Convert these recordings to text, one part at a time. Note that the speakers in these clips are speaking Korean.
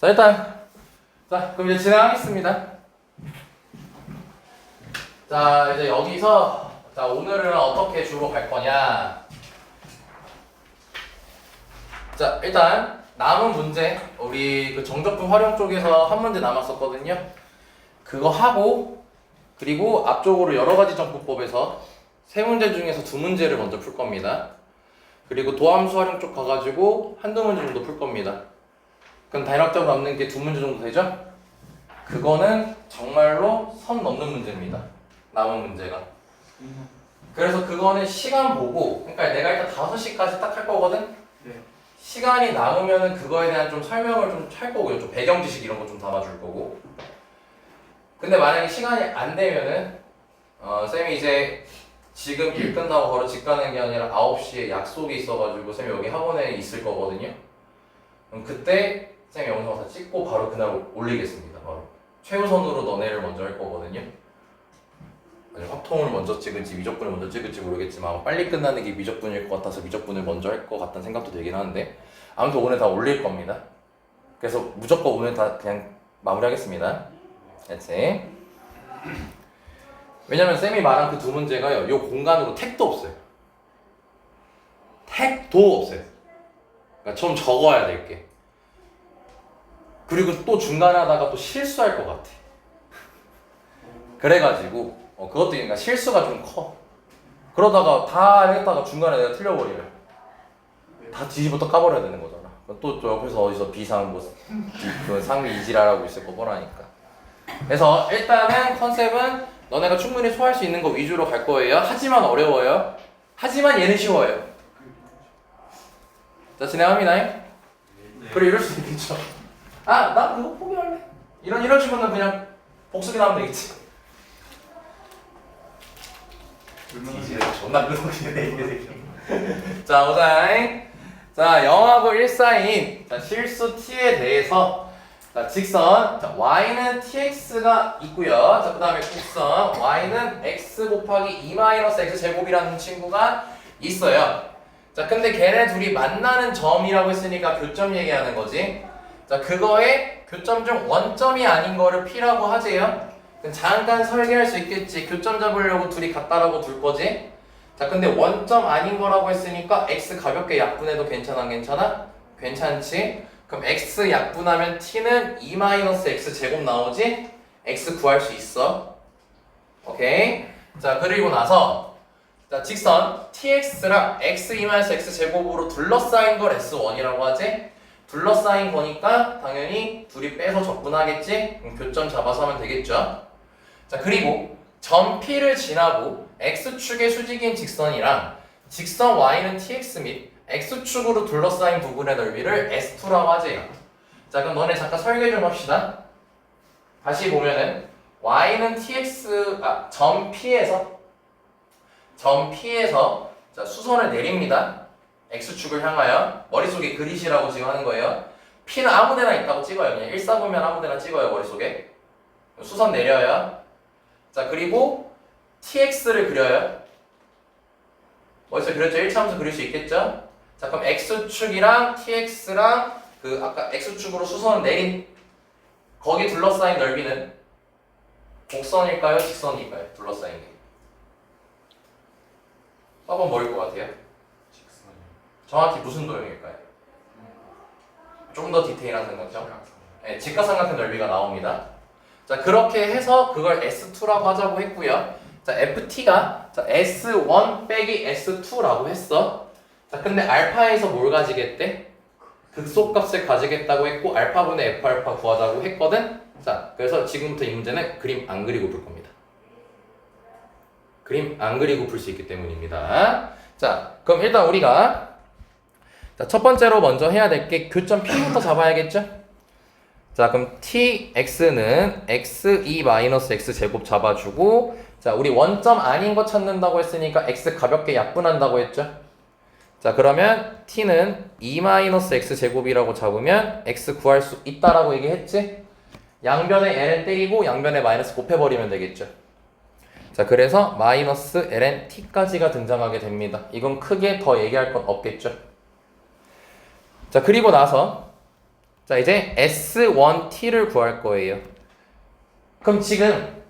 자, 일단 그럼 이제 진행하겠습니다. 자, 이제 여기서 자, 오늘은 어떻게 주로 갈 거냐. 자, 일단 남은 문제 우리 그 정적분 활용 쪽에서 한 문제 남았었거든요. 그거 하고 그리고 앞쪽으로 여러 가지 정보법에서 세 문제 중에서 두 문제를 먼저 풀 겁니다. 그리고 도함수 활용 쪽 가가지고 한두 문제 정도 풀 겁니다. 그럼 단락적으로 남는 게 두 문제 정도 되죠? 그거는 정말로 선 넘는 문제입니다. 남은 문제가. 그래서 그거는 시간 보고, 그러니까 내가 일단 5시까지 딱 할 거거든? 네. 시간이 남으면은 그거에 대한 좀 설명을 좀 할 거고요. 좀 배경 지식 이런 거 좀 담아줄 거고. 근데 만약에 시간이 안 되면은, 쌤이 이제 지금 일 끝나고 바로 집 가는 게 아니라 9시에 약속이 있어가지고 쌤이 여기 학원에 있을 거거든요. 그럼 그때 쌤이 영상 다 찍고 바로 그날 올리겠습니다. 바로. 최우선으로 너네를 먼저 할 거거든요. 아니, 확통을 먼저 찍을지 미적분을 먼저 찍을지 모르겠지만 빨리 끝나는 게 미적분일 것 같아서 미적분을 먼저 할 것 같다는 생각도 들긴 하는데 아무튼 오늘 다 올릴 겁니다. 그래서 무조건 오늘 다 그냥 마무리하겠습니다. 그렇지? 왜냐면 쌤이 말한 그 두 문제가요, 요 공간으로 택도 없어요. 택도 없어요. 그러니까 좀 적어야 될 게. 그리고 또 중간에 하다가 또 실수할 것 같아. 그래가지고 그것도 그러니까 실수가 좀 커. 그러다가 다 했다가 중간에 내가 틀려버리면 다 뒤집어 또 까버려야 되는 거잖아. 또 옆에서 어디서 비상 그 상위 이지랄하고 있을 거 뻔하니까. 그래서 일단은 컨셉은 너네가 충분히 소화할 수 있는 거 위주로 갈 거예요. 하지만 어려워요. 하지만 얘는 쉬워요. 자, 진행합니다. 네. 그래, 이럴 수 있겠죠. 아, 나 그거 포기할래. 이런 식으로는 그냥 복수기나 하면 되겠지. 이제 존나 끄덕이네 이게 새끼. 자, 보자잉. 자, 영하고 1사인 자, 실수 t에 대해서 자, 직선 자, y는 tx가 있고요. 자, 그 다음에 곡선 y는 x 곱하기 2-x 제곱이라는 친구가 있어요. 자, 근데 걔네 둘이 만나는 점이라고 했으니까 교점 얘기하는 거지. 자, 그거에 교점 중 원점이 아닌 거를 p라고 하재요. 잠깐 설계할 수 있겠지. 교점 잡으려고 둘이 같다라고 둘 거지. 자, 근데 원점 아닌 거라고 했으니까 x 가볍게 약분해도 괜찮아? 괜찮아? 괜찮지? 그럼 x 약분하면 t는 2-x 제곱 나오지? x 구할 수 있어. 오케이? 자, 그리고 나서 자, 직선 tx랑 x 2-x 제곱으로 둘러싸인 걸 s1이라고 하지? 둘러싸인 거니까 당연히 둘이 빼서 적분하겠지? 그럼 교점 잡아서 하면 되겠죠? 자, 그리고 점 P를 지나고 X축의 수직인 직선이랑 직선 Y는 TX 및 X축으로 둘러싸인 부분의 넓이를 S2라고 하재요. 자, 그럼 너네 잠깐 설계 좀 합시다. 다시 보면은 Y는 점 P에서 자, 수선을 내립니다. X축을 향하여 머릿속에 그리시라고 지금 하는 거예요. P는 아무데나 있다고 찍어요. 그냥 1사 보면 아무데나 찍어요. 머릿속에. 수선 내려요. 자, 그리고 tx를 그려요. 어디서 그렸죠? 1차함수 그릴 수 있겠죠? 자, 그럼 x축이랑 tx랑 그 아까 x축으로 수선을 내린 거기 둘러싸인 넓이는 곡선일까요? 직선일까요? 둘러싸인 게. 써보면 뭐일 것 같아요? 직선이요. 정확히 무슨 도형일까요? 좀 더 디테일한 생각이죠? 네, 직각삼각형 넓이가 나옵니다. 자, 그렇게 해서 그걸 S2라고 하자고 했고요. 자, FT가 자, S1 빼기 S2라고 했어. 자, 근데 알파에서 뭘 가지겠대? 극소값을 가지겠다고 했고 알파분의 F알파 구하자고 했거든. 자, 그래서 지금부터 이 문제는 그림 안 그리고 풀 겁니다. 그림 안 그리고 풀 수 있기 때문입니다. 자, 그럼 일단 우리가 자, 첫 번째로 먼저 해야 될 게 교점 P부터 잡아야겠죠? 자, 그럼 tx는 x2-x 제곱 잡아주고 자, 우리 원점 아닌 거 찾는다고 했으니까 x 가볍게 약분한다고 했죠? 자, 그러면 t는 2-x 제곱이라고 잡으면 x 구할 수 있다라고 얘기했지? 양변에 ln 때리고 양변에 마이너스 곱해버리면 되겠죠? 자, 그래서 마이너스 ln t까지가 등장하게 됩니다. 이건 크게 더 얘기할 건 없겠죠? 자, 그리고 나서 자, 이제 S1T를 구할 거예요. 그럼 지금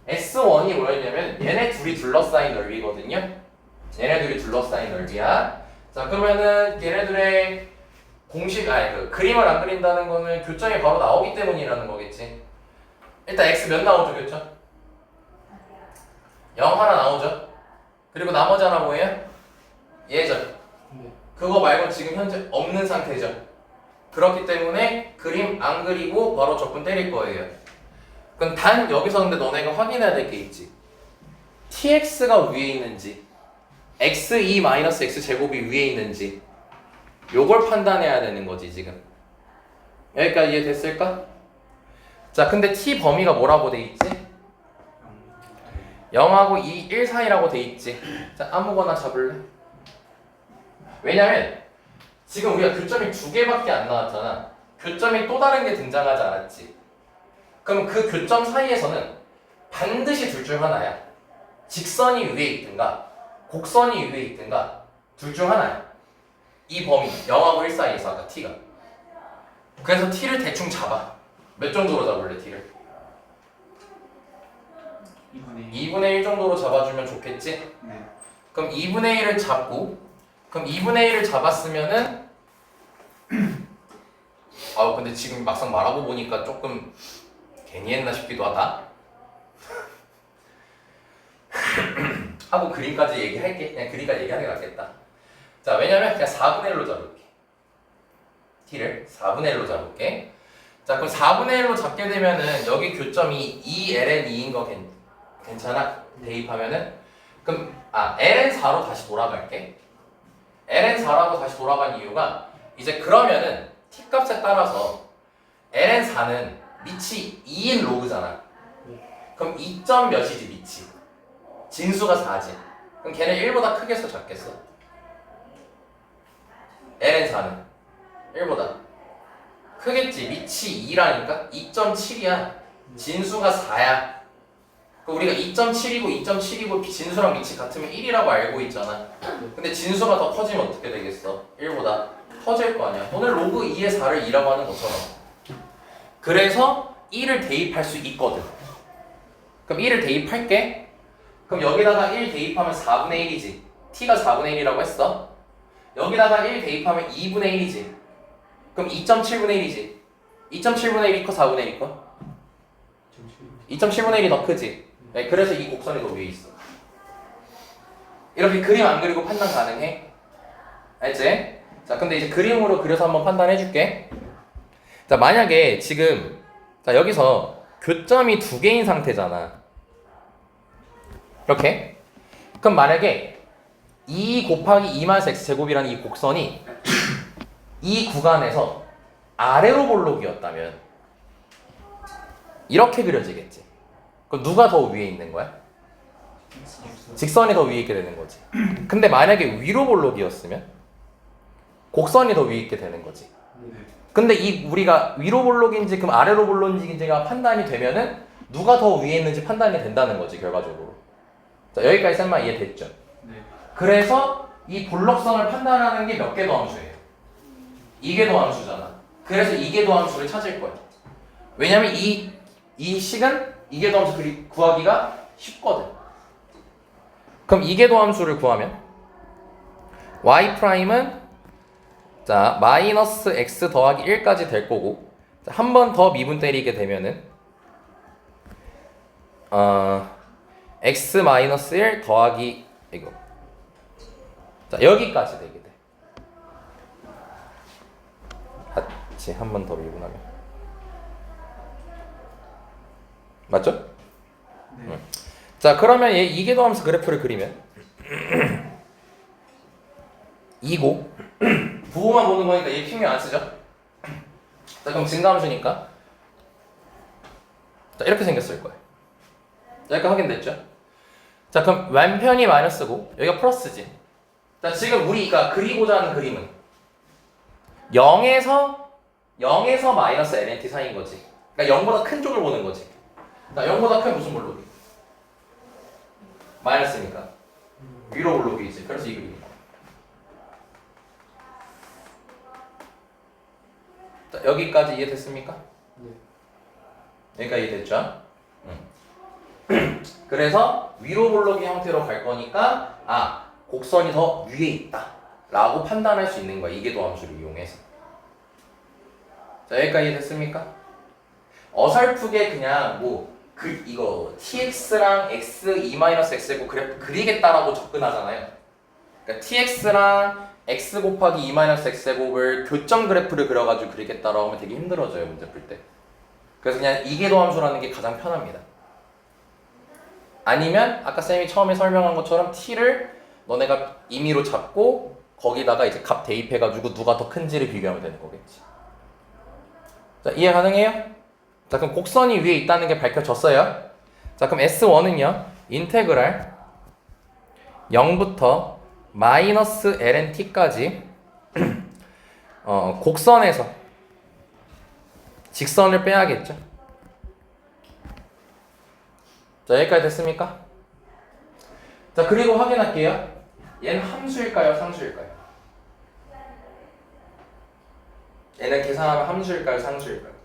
S1이 뭐였냐면 얘네 둘이 둘러싸인 넓이거든요. 얘네 둘이 둘러싸인 넓이야. 자, 그러면은 얘네들의 공식, 그 그림을 안 그린다는 거는 교점이 바로 나오기 때문이라는 거겠지. 일단 X 몇 나오죠, 교점? 0 하나 나오죠. 그리고 나머지 하나 뭐예요? 얘죠. 그거 말고 지금 현재 없는 상태죠. 그렇기 때문에 그림 안 그리고 바로 적분 때릴 거예요. 그럼 단 여기서 근데 너네가 확인해야 될 게 있지. tx가 위에 있는지 x2-x 제곱이 위에 있는지 요걸 판단해야 되는 거지 지금. 여기까지 이해됐을까? 자, 근데 t 범위가 뭐라고 돼 있지? 0하고 2, 1 사이라고 돼 있지. 자, 아무거나 잡을래? 왜냐면 지금 우리가 교점이 두 개밖에 안 나왔잖아. 교점이 또 다른 게 등장하지 않았지. 그럼 그 교점 사이에서는 반드시 둘 중 하나야. 직선이 위에 있든가 곡선이 위에 있든가 둘 중 하나야. 이 범위 0하고 1 사이에서 아까 t가. 그래서 t를 대충 잡아. 몇 정도로 잡을래 t를? 2분의 1 정도로 잡아주면 좋겠지? 네. 그럼 2분의 1을 잡고, 그럼 2분의 1을 잡았으면은 근데 지금 막상 말하고 보니까 조금 괜히 했나 싶기도 하다. 하고 그림까지 얘기할게. 그냥 그림까지 얘기하는 게 낫겠다. 자, 왜냐면 그냥 4분의 1로 잡을게. t를 4분의 1로 잡을게. 자, 그럼 4분의 1로 잡게 되면은 여기 교점이 2ln2인 거 괜찮아? 대입하면은 그럼 ln4로 다시 돌아갈게. ln4라고 다시 돌아간 이유가 이제 그러면은 t 값에 따라서 ln4는 밑이 2인 로그잖아. 그럼 2점 몇이지 밑이? 진수가 4지. 그럼 걔는 1보다 크겠어 작겠어? ln4는 1보다 크겠지. 밑이 2라니까 2.7이야. 진수가 4야. 우리가 2.7이고 2.7이고 진수랑 밑이 같으면 1이라고 알고 있잖아. 근데 진수가 더 커지면 어떻게 되겠어? 1보다 커질 거 아니야. 오늘 로그 2의 4를 2라고 하는 것처럼. 그래서 1을 대입할 수 있거든. 그럼 1을 대입할게. 그럼 여기다가 1 대입하면 4분의 1이지. t가 4분의 1이라고 했어. 여기다가 1 대입하면 2분의 1이지. 그럼 2.7분의 1이지. 2.7분의 1이 커 4분의 1이 커? 2.7분의 1이 더 크지. 네, 그래서 이 곡선이 더 위에 있어. 이렇게 그림 안 그리고 판단 가능해? 알지? 자, 근데 이제 그림으로 그려서 한번 판단해 줄게. 자, 만약에 지금 자 여기서 교점이 두 개인 상태잖아. 이렇게. 그럼 만약에 2 곱하기 2 x 제곱이라는 이 곡선이 이 구간에서 아래로 볼록이었다면 이렇게 그려지겠지. 그럼 누가 더 위에 있는 거야? 직선이 더 위에 있게 되는 거지. 근데 만약에 위로 볼록이었으면 곡선이 더 위에 있게 되는 거지. 근데 이 우리가 위로 볼록인지 그럼 아래로 볼록인지가 판단이 되면은 누가 더 위에 있는지 판단이 된다는 거지 결과적으로. 자, 여기까지 설마 이해됐죠? 네. 그래서 이 볼록선을 판단하는 게 몇 개 더함수예요? 2개 더함수잖아. 그래서 2개 더함수를 찾을 거야. 왜냐면 이 식은 2개 더함수 구하기가 쉽거든. 그럼 2개 더함수를 구하면 y''은 자 마이너스 x 더하기 1까지 될 거고, 한 번 더 미분 때리게 되면은 x 마이너스 1 더하기 이거 자 여기까지 되게 돼. 같이 한 번 더 미분하면 맞죠? 네. 자, 그러면 얘 2개 더하면서 그래프를 그리면 2고 부호만 보는 거니까 얘 평면 안 쓰죠? 자, 그럼 증가함수니까 자 이렇게 생겼을 거예요. 여기까지 확인됐죠? 자, 그럼 왼편이 마이너스고 여기가 플러스지. 자, 지금 우리가 그리고자 하는 그림은 0에서 마이너스 lnt 사이인 거지. 그러니까 0보다 큰 쪽을 보는 거지. 자, 0보다 큰 무슨 볼록이? 마이너스니까 위로 볼록이지. 그래서 이 그림이야. 자, 여기까지 이해됐습니까? 네. 여기까지 이해됐죠? 그래서 위로 볼록이 형태로 갈 거니까 곡선이 더 위에 있다 라고 판단할 수 있는 거야. 이계도 함수를 이용해서. 자, 여기까지 이해됐습니까? 어설프게 그냥 이거 tx랑 x 2-x고 그래프 그리겠다라고 접근하잖아요. 그러니까 tx랑 x 곱하기 2-x제곱을 교점 그래프를 그려가지고 그리겠다라고 하면 되게 힘들어져요, 문제 풀 때. 그래서 그냥 이계도 함수라는 게 가장 편합니다. 아니면 아까 쌤이 처음에 설명한 것처럼 t를 너네가 임의로 잡고 거기다가 이제 값 대입해가지고 누가 더 큰지를 비교하면 되는 거겠지. 자, 이해 가능해요? 자, 그럼 곡선이 위에 있다는 게 밝혀졌어요. 자, 그럼 S1은요 인테그랄 0부터 마이너스 lnt까지 곡선에서 직선을 빼야겠죠. 자, 여기까지 됐습니까? 자, 그리고 확인할게요. 얘는 함수일까요? 상수일까요? 얘는 계산하면 함수일까요? 상수일까요?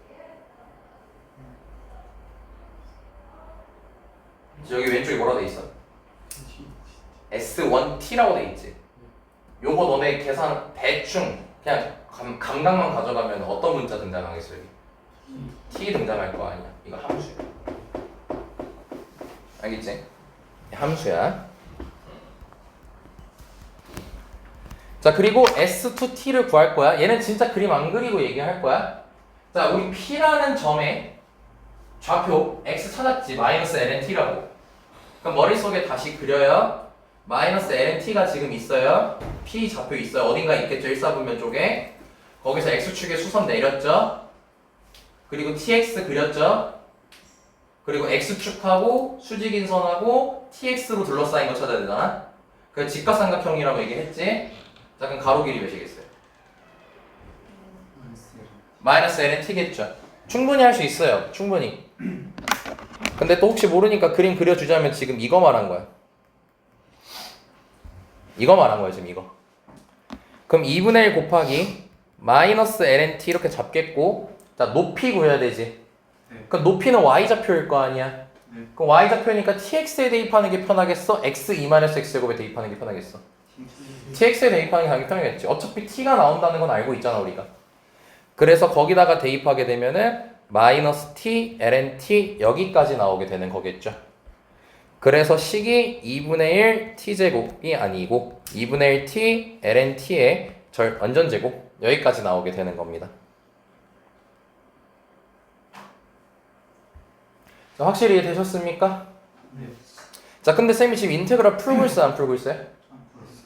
여기 왼쪽에 뭐라고 돼 있어? S1T라고 돼 있지? 요거 너네 계산 대충 그냥 감각만 가져가면 어떤 문자 등장하겠어 여기? T 등장할 거 아니야. 이거 함수야. 알겠지? 함수야. 자, 그리고 S2T를 구할 거야. 얘는 진짜 그림 안 그리고 얘기할 거야. 자, 우리 P라는 점에 좌표 X 찾았지. 마이너스 LNT라고. 그럼 머릿속에 다시 그려요. 마이너스 LNT가 지금 있어요. P 좌표 있어요. 어딘가 있겠죠. 1사분면 쪽에. 거기서 X축에 수선 내렸죠. 그리고 TX 그렸죠. 그리고 X축하고 수직인선하고 TX로 둘러싸인 거 찾아야 되잖아. 그래서 직각삼각형이라고 얘기했지. 자, 그럼 가로 길이 몇이겠어요? 마이너스 LNT겠죠. 충분히 할 수 있어요. 충분히. 근데 또 혹시 모르니까 그림 그려주자면 지금 이거 말한 거야. 이거 말한 거야 지금 이거. 그럼 2분의 1 곱하기 마이너스 LNT 이렇게 잡겠고, 자, 높이 구해야 되지. 네. 그럼 높이는 y좌표일 거 아니야. 네. 그럼 y좌표니까 tx에 대입하는 게 편하겠어? x 2-x제곱에 대입하는 게 편하겠어? tx에 대입하는 게 당연히 편하겠지. 어차피 t가 나온다는 건 알고 있잖아 우리가. 그래서 거기다가 대입하게 되면은 마이너스 t, ln t 여기까지 나오게 되는 거겠죠. 그래서 식이 2분의 1 t제곱이 아니고 2분의 1 t, ln t의 완전제곱 여기까지 나오게 되는 겁니다. 자, 확실히 이해되셨습니까? 네. 자, 근데 쌤이 지금 인테그랄 풀고 있어요? 안 풀고 있어요?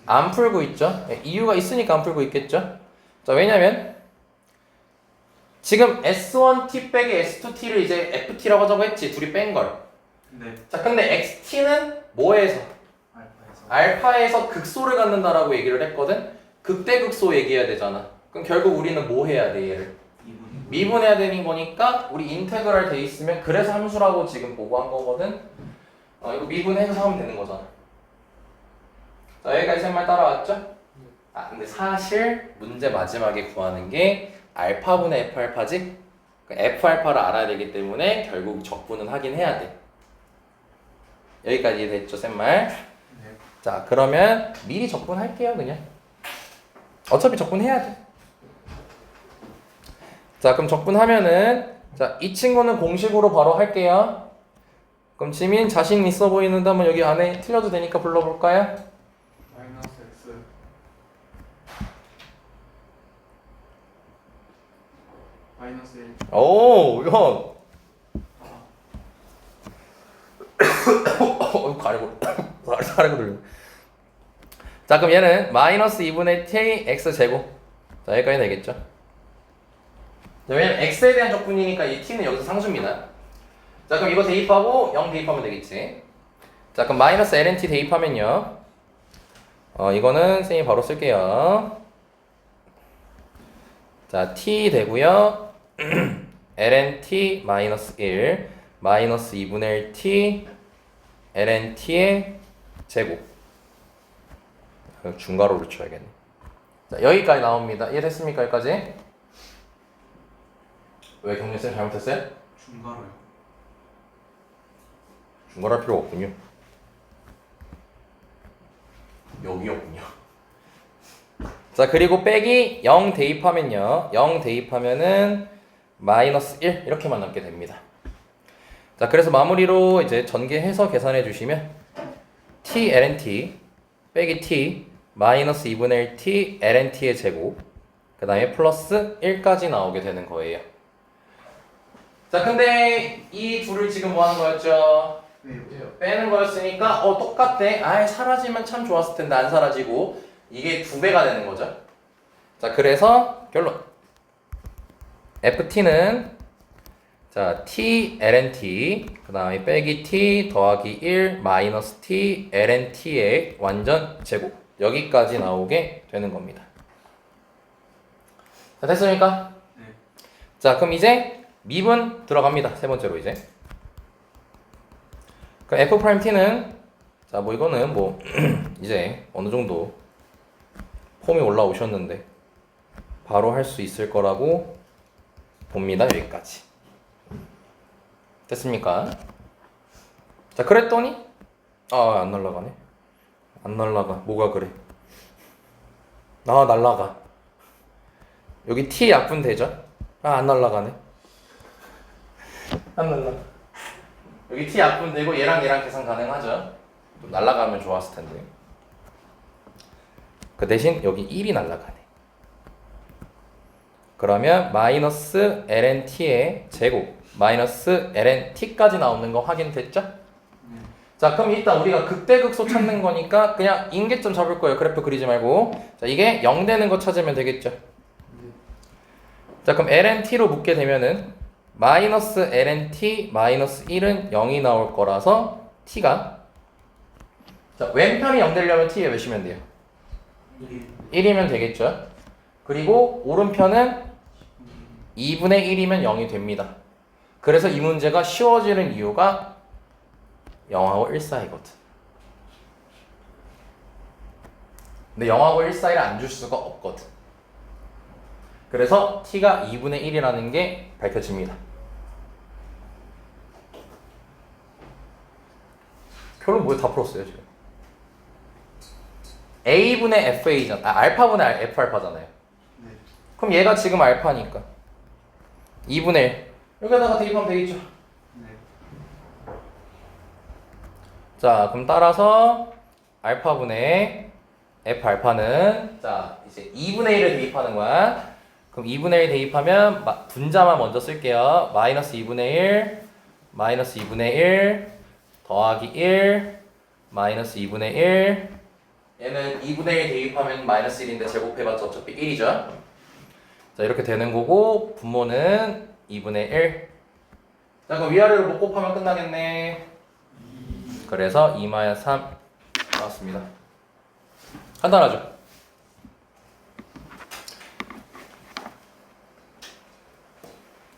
안 풀고 있죠. 이유가 있으니까 안 풀고 있겠죠. 자, 왜냐면 지금 S1t 빼기 S2t를 이제 FT라고 하자고 했지. 둘이 뺀 걸. 네. 자, 근데 XT는 뭐에서? 알파에서 극소를 갖는다라고 얘기를 했거든. 극대극소 얘기해야 되잖아. 그럼 결국 우리는 뭐 해야 돼, 얘를? 미분해야 되는 거니까 우리 인테그랄 돼 있으면 그래서 함수라고 지금 보고한 거거든. 이거 미분해서 하면 되는 거잖아. 자, 여기까지 쌤말 따라왔죠? 근데 사실 문제 마지막에 구하는 게 알파분의 F알파지? F알파를 알아야 되기 때문에 결국 적분은 하긴 해야 돼. 여기까지 이해됐죠, 쌤말? 네. 자, 그러면 미리 적분할게요, 그냥. 어차피 적분해야 돼. 자, 그럼 적분하면은, 자, 이 친구는 공식으로 바로 할게요. 그럼 지민 자신 있어 보이는데 한번 여기 안에 틀려도 되니까 불러볼까요? 마이너스 x 마이너스 1 오, 형. 가려고 들리네. 자, 그럼 얘는 마이너스 2분의 t x 제곱. 자, 여기까지 되겠죠. 자, 왜냐면 x에 대한 적분이니까 이 t는 여기서 상수입니다. 자, 그럼 이거 대입하고 0 대입하면 되겠지. 자, 그럼 마이너스 lnt 대입하면요. 이거는 쌤이 바로 쓸게요. 자, t 되고요. lnt 마이너스 1 마이너스 2분의 1 t lnt의 제곱. 중괄호를 쳐야겠네. 자, 여기까지 나옵니다. 이해됐습니까? 여기까지? 왜 경민쌤 잘못했어요? 중괄호요. 중괄할 필요가 없군요. 여기였군요. 자, 그리고 빼기 0 대입하면요. 0 대입하면은 마이너스 1 이렇게만 남게 됩니다. 자, 그래서 마무리로 이제 전개해서 계산해 주시면 t ln 빼기 t 마이너스 2분의 1 t ln의 제곱 그 다음에 플러스 1까지 나오게 되는 거예요. 자, 근데 이 둘을 지금 뭐 하는 거였죠? 빼는 거였으니까 똑같대. 아이, 사라지면 참 좋았을 텐데 안 사라지고 이게 2배가 되는 거죠. 자, 그래서 결론 ft는 자 t ln 그 다음에 빼기 t 더하기 1 마이너스 t ln의 완전 제곱 여기까지 나오게 되는 겁니다. 자, 됐습니까? 네. 자, 그럼 이제 미분 들어갑니다. 세 번째로 이제 그 f't는 자, 뭐 이거는 뭐 이제 어느 정도 폼이 올라오셨는데 바로 할 수 있을 거라고 봅니다. 여기까지 됐습니까? 자, 그랬더니 안 날라가네. 안 날라가. 뭐가 그래? 날라가. 여기 t 약분 되죠? 안 날라가네. 안 날라가. 여기 t 약분 되고 얘랑 계산 가능하죠? 좀 날라가면 좋았을 텐데. 그 대신 여기 1이 날라가네. 그러면 마이너스 lnt의 제곱 마이너스 lnt까지 나오는 거 확인됐죠? 자, 그럼 일단 우리가 극대극소 찾는 거니까 그냥 인계점 잡을 거예요. 그래프 그리지 말고. 자, 이게 0 되는 거 찾으면 되겠죠? 자, 그럼 lnt로 묶게 되면은 마이너스 lnt 마이너스 1은 0이 나올 거라서 t가 자, 왼편이 0 되려면 t에 몇이면 돼요? 1이면 되겠죠? 그리고 오른편은 2분의 1이면 0이 됩니다. 그래서 이 문제가 쉬워지는 이유가 0하고 1 사이거든. 근데 0하고 1 사이를 안 줄 수가 없거든. 그래서 t가 2분의 1이라는 게 밝혀집니다. 결론 뭐에 다 풀었어요 지금. a분의 fa잖아. 알파분의 f알파잖아요. 네. 그럼 얘가 지금 알파니까 2분의 1 여기다가 대입하면 되겠죠. 네. 자, 그럼 따라서 알파분의 f 알파는 자 이제 2분의 1을 대입하는 거야. 그럼 2분의 1 대입하면 분자만 먼저 쓸게요. 마이너스 2분의 1 마이너스 2분의 1 더하기 1 마이너스 2분의 1 얘는 2분의 1 대입하면 마이너스 1인데 제곱해봤자 어차피 1이죠. 자, 이렇게 되는 거고 분모는 2분의 1. 자, 그럼 위아래로 못 곱하면 끝나겠네. 그래서 2-3 나왔습니다. 간단하죠?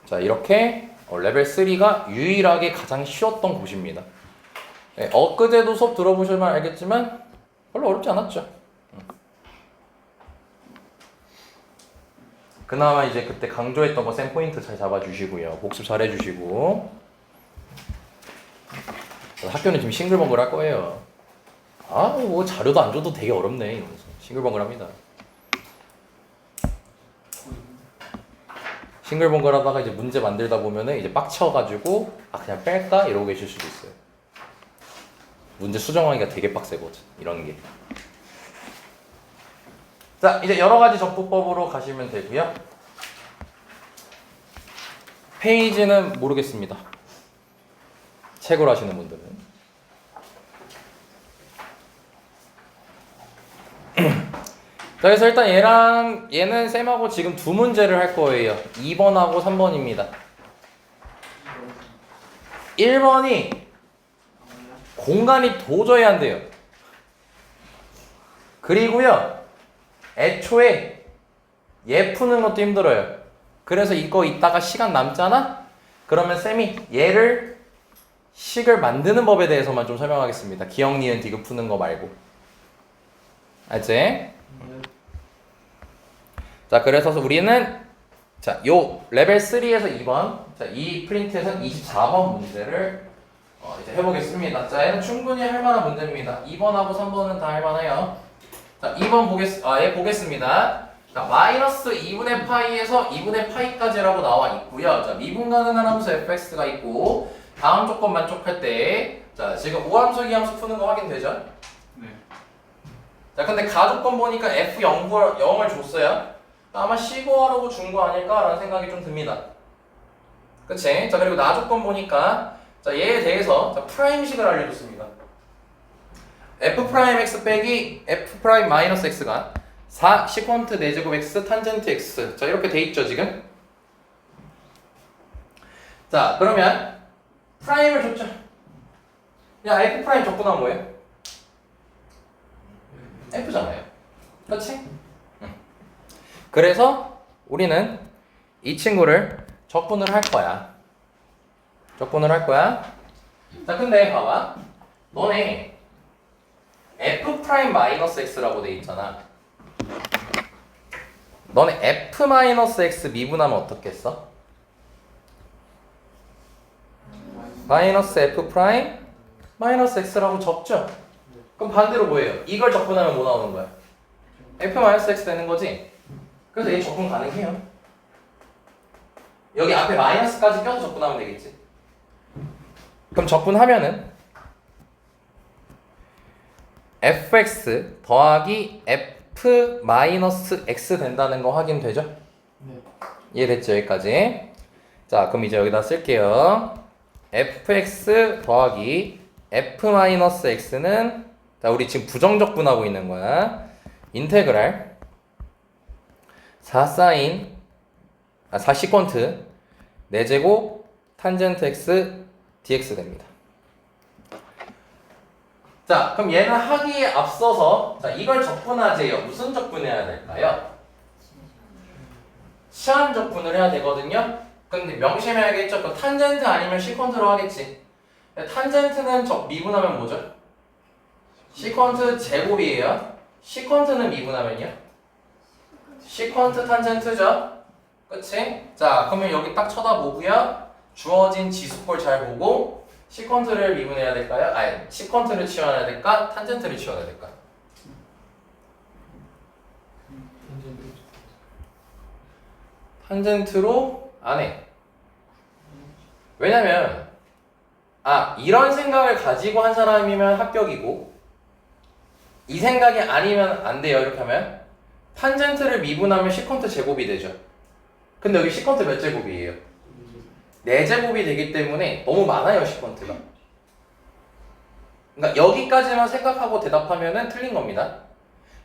자, 이렇게 레벨 3가 유일하게 가장 쉬웠던 곳입니다. 네, 엊그제도 수업 들어보시면 알겠지만 별로 어렵지 않았죠. 그나마 이제 그때 강조했던 거 쌤 포인트 잘 잡아주시고요. 복습 잘 해주시고. 학교는 지금 싱글벙글 할 거예요. 뭐 자료도 안 줘도 되게 어렵네 이러면서 싱글벙글 합니다. 싱글벙글 하다가 이제 문제 만들다 보면은 이제 빡쳐가지고 그냥 뺄까 이러고 계실 수도 있어요. 문제 수정하기가 되게 빡세거든 이런 게. 자, 이제 여러 가지 접근법으로 가시면 되고요. 페이지는 모르겠습니다. 책으로 하시는 분들은. 자, 그래서 일단 얘는 쌤하고 지금 두 문제를 할 거예요. 2번하고 3번입니다. 1번이 공간이 도저히 안 돼요. 그리고요, 애초에 얘 푸는 것도 힘들어요. 그래서 이거 이따가 시간 남잖아? 그러면 쌤이 얘를 식을 만드는 법에 대해서만 좀 설명하겠습니다. 기억, 니은, 디귿 푸는 거 말고. 알지? 자, 그래서 우리는 자, 요 레벨 3에서 2번. 자, 이 프린트에서 24번 문제를 이제 해보겠습니다. 자, 얘는 충분히 할 만한 문제입니다. 2번하고 3번은 다 할 만해요. 자, 2번 보겠습니다. 자, 마이너스 2분의 파이에서 2분의 파이까지라고 나와 있고요. 자, 미분 가능한 함수 fx가 있고 다음 조건 만족할 때 자, 지금 오함수, 이함수 푸는 거 확인되죠? 네. 자, 근데 가조건 보니까 f0을 줬어요. 아마 15하라고 준 거 아닐까라는 생각이 좀 듭니다. 그치? 자, 그리고 나조건 보니까 자, 얘에 대해서 자, 프라임식을 알려줬습니다. f 프라임 x 빼기 f 프라임 마이너스 x가 4 시퀀트 4제곱 x 탄젠트 x. 자, 이렇게 돼 있죠, 지금? 자, 그러면 프라임을 줬죠. 야, f 프라임 적고 나면 뭐예요? f잖아요. 그렇지? 그래서 우리는 이 친구를 적분을 할 거야. 적분을 할 거야. 자, 근데 봐봐. 너네 f 프라임 마이너스 x라고 돼 있잖아. 너네 f 마이너스 x 미분하면 어떻게 써? 마이너스 f 프라임 마이너스 x라고 적죠? 그럼 반대로 뭐예요? 이걸 적분하면 뭐 나오는 거야? f 마이너스 x 되는 거지? 그래서 얘 적분 가능해요. 여기 앞에 마이너스까지 껴서 적분하면 되겠지? 그럼 적분하면은 fx 더하기 f 마이너스 x 된다는 거 확인되죠? 네. 이해됐죠? 여기까지. 자, 그럼 이제 여기다 쓸게요. fx 더하기 f 마이너스 x는 자, 우리 지금 부정적분하고 있는 거야. 인테그랄 4 시퀀트 4제곱 탄젠트 x dx 됩니다. 자, 그럼 얘는 하기에 앞서서 자, 이걸 적분하재요. 무슨 적분해야 될까요? 시한 적분을 해야 되거든요. 근데 명심해야겠죠? 그 탄젠트 아니면 시퀀트로 하겠지. 탄젠트는 미분하면 뭐죠? 시퀀트 제곱이에요. 시퀀트는 미분하면요? 시퀀트 탄젠트죠? 그치? 자, 그러면 여기 딱 쳐다보고요. 주어진 지수꼴 잘 보고 시퀀트를 미분해야 될까요? 아니, 시퀀트를 치워야 될까? 탄젠트를 치워야 될까? 탄젠트로 안 해. 왜냐면 이런 생각을 가지고 한 사람이면 합격이고 이 생각이 아니면 안 돼요. 이렇게 하면 탄젠트를 미분하면 시퀀트 제곱이 되죠. 근데 여기 시퀀트 몇 제곱이에요? 4제곱이 되기 때문에 너무 많아요, 시퀀트가. 그러니까 여기까지만 생각하고 대답하면은 틀린 겁니다.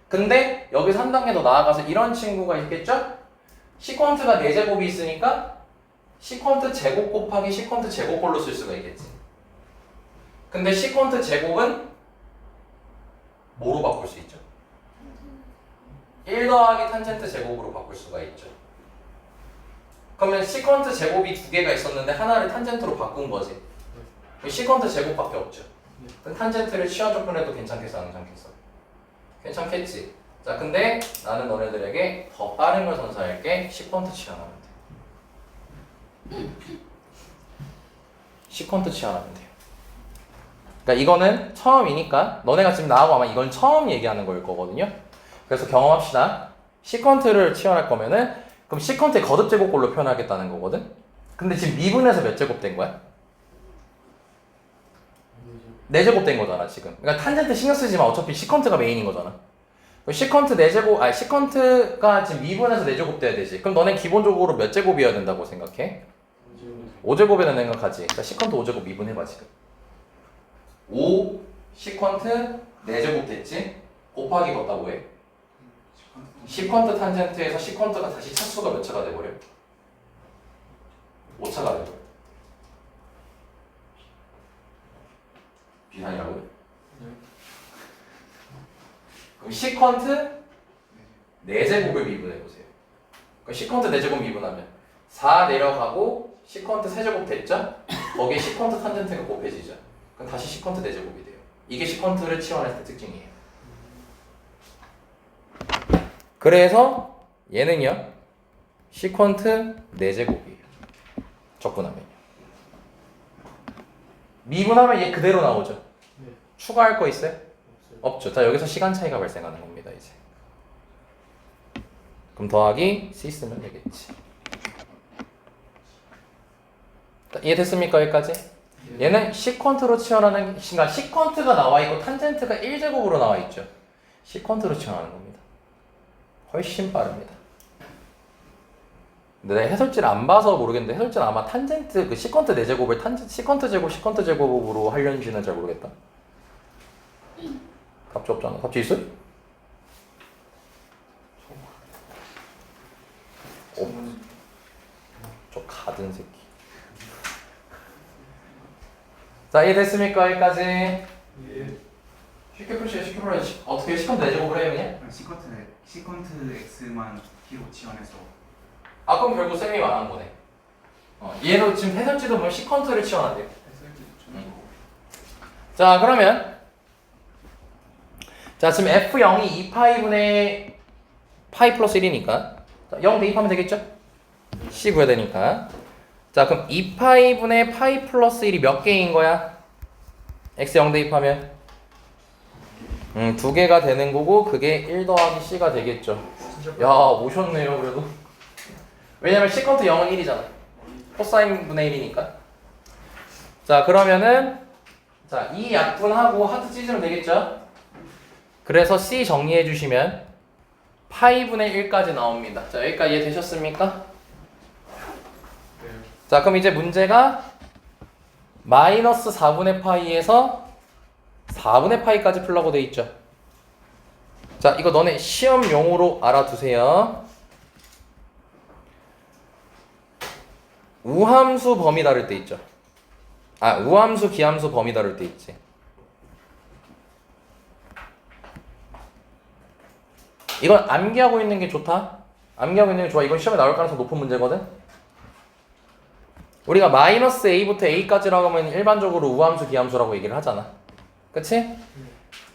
근데 여기서 한 단계 더 나아가서 이런 친구가 있겠죠? 시퀀트가 4제곱이 있으니까 시퀀트 제곱 곱하기 시퀀트 제곱꼴로 쓸 수가 있겠지. 근데 시퀀트 제곱은 뭐로 바꿀 수 있죠? 1 더하기 탄젠트 제곱으로 바꿀 수가 있죠. 그러면 시퀀트 제곱이 2개가 있었는데 하나를 탄젠트로 바꾼 거지. 시퀀트 제곱밖에 없죠. 그럼 탄젠트를 치환 적분해도 괜찮겠어, 안 괜찮겠어? 괜찮겠지. 자, 근데 나는 너네들에게 더 빠른 걸 선사할게. 시퀀트 치환하면 돼. 시퀀트 치환하면 돼요. 그러니까 이거는 처음이니까 너네가 지금 나하고 아마 이건 처음 얘기하는 걸 거거든요. 그래서 경험합시다. 시퀀트를 치환할 거면은 그럼 시퀀트의 거듭 제곱꼴로 표현하겠다는 거거든. 근데 지금 미분에서 몇 제곱 된 거야? 4제곱 된 거잖아 지금. 그러니까 탄젠트 신경 쓰지 마. 어차피 시퀀트가 메인인 거잖아. 시퀀트 4제곱, 시퀀트가 지금 미분에서 4제곱 돼야 되지. 그럼 너네 기본적으로 몇 제곱이어야 된다고 생각해? 5제곱이라는 생각하지. 자, 시퀀트 5제곱 미분해봐 지금. 5 시퀀트 4제곱 됐지? 곱하기 걷다 뭐해? 시퀀트 탄젠트에서 시퀀트가 다시 차수가 몇 차가 돼버려? 5차가 돼버려. 비난이라고요? 그럼 시퀀트 4제곱을 미분해보세요. 그럼 시퀀트 4제곱 미분하면 4 내려가고 시퀀트 3제곱 됐죠? 거기에 시퀀트 탄젠트가 곱해지죠. 그럼 다시 시퀀트 4제곱이 돼요. 이게 시퀀트를 치환할 때 특징이에요. 그래서 얘는요 시퀀트 4제곱이에요. 적분하면요. 미분하면 얘 그대로 나오죠. 네. 추가할 거 있어요? 없어요. 없죠. 자, 여기서 시간 차이가 발생하는 겁니다, 이제. 그럼 더하기 C 쓰면 되겠지. 자, 이해됐습니까, 여기까지? 네. 얘는 시퀀트로 치환하는, 그러니까 시퀀트가 나와 있고 탄젠트가 1제곱으로 나와 있죠. 시퀀트로 치환하는 겁니다. 훨씬 빠릅니다. 근데 내가 해설지를 안 봐서 모르겠는데 해설지는 아마 탄젠트 그 시퀀트 4제곱을 시퀀트 제곱 시퀀트 제곱으로 하려는지는 잘 모르겠다. 답지 없잖아. 답지 있어요? 저 가든 새끼. 자, 이해됐습니까? 여기까지. 예. 쉽게 표시해, 쉽게 표시해. 어떻게 시컨트 4제곱을 해, 그냥? 시퀀트 x만 t로 치환해서 아, 그럼 결국 쌤이 말한 거네. 얘도 지금 해설지도 보면 시컨트를 치환한대요. SLT 좋죠. 자, 그러면 자, 지금 F0이 2파이분의 파이 플러스 1이니까 0 대입하면 되겠죠? C 구해야 되니까. 자, 그럼 2파이분의 파이 플러스 1이 몇 개인 거야? X 0 대입하면 2개가 되는 거고 그게 1 더하기 C가 되겠죠. 야, 오셨네요, 그래도. 왜냐면 시컨트 0은 1이잖아. 코사인 분의 1이니까. 자, 그러면은 자, 이 약분하고 하트 찢으면 되겠죠? 그래서 C 정리해 주시면 파이분의 1까지 나옵니다. 자, 여기까지 이해되셨습니까? 네. 자, 그럼 이제 문제가 마이너스 4분의 파이에서 4분의 파이까지 풀라고 돼 있죠. 자, 이거 너네 시험용으로 알아두세요. 우함수 범위 다를 때 있죠. 아, 우함수 기함수 범위 다를 때 있지. 이건 암기하고 있는 게 좋다. 암기하고 있는 게 좋아. 이건 시험에 나올 가능성 높은 문제거든. 우리가 마이너스 a부터 a까지라고 하면 일반적으로 우함수 기함수라고 얘기를 하잖아. 그치?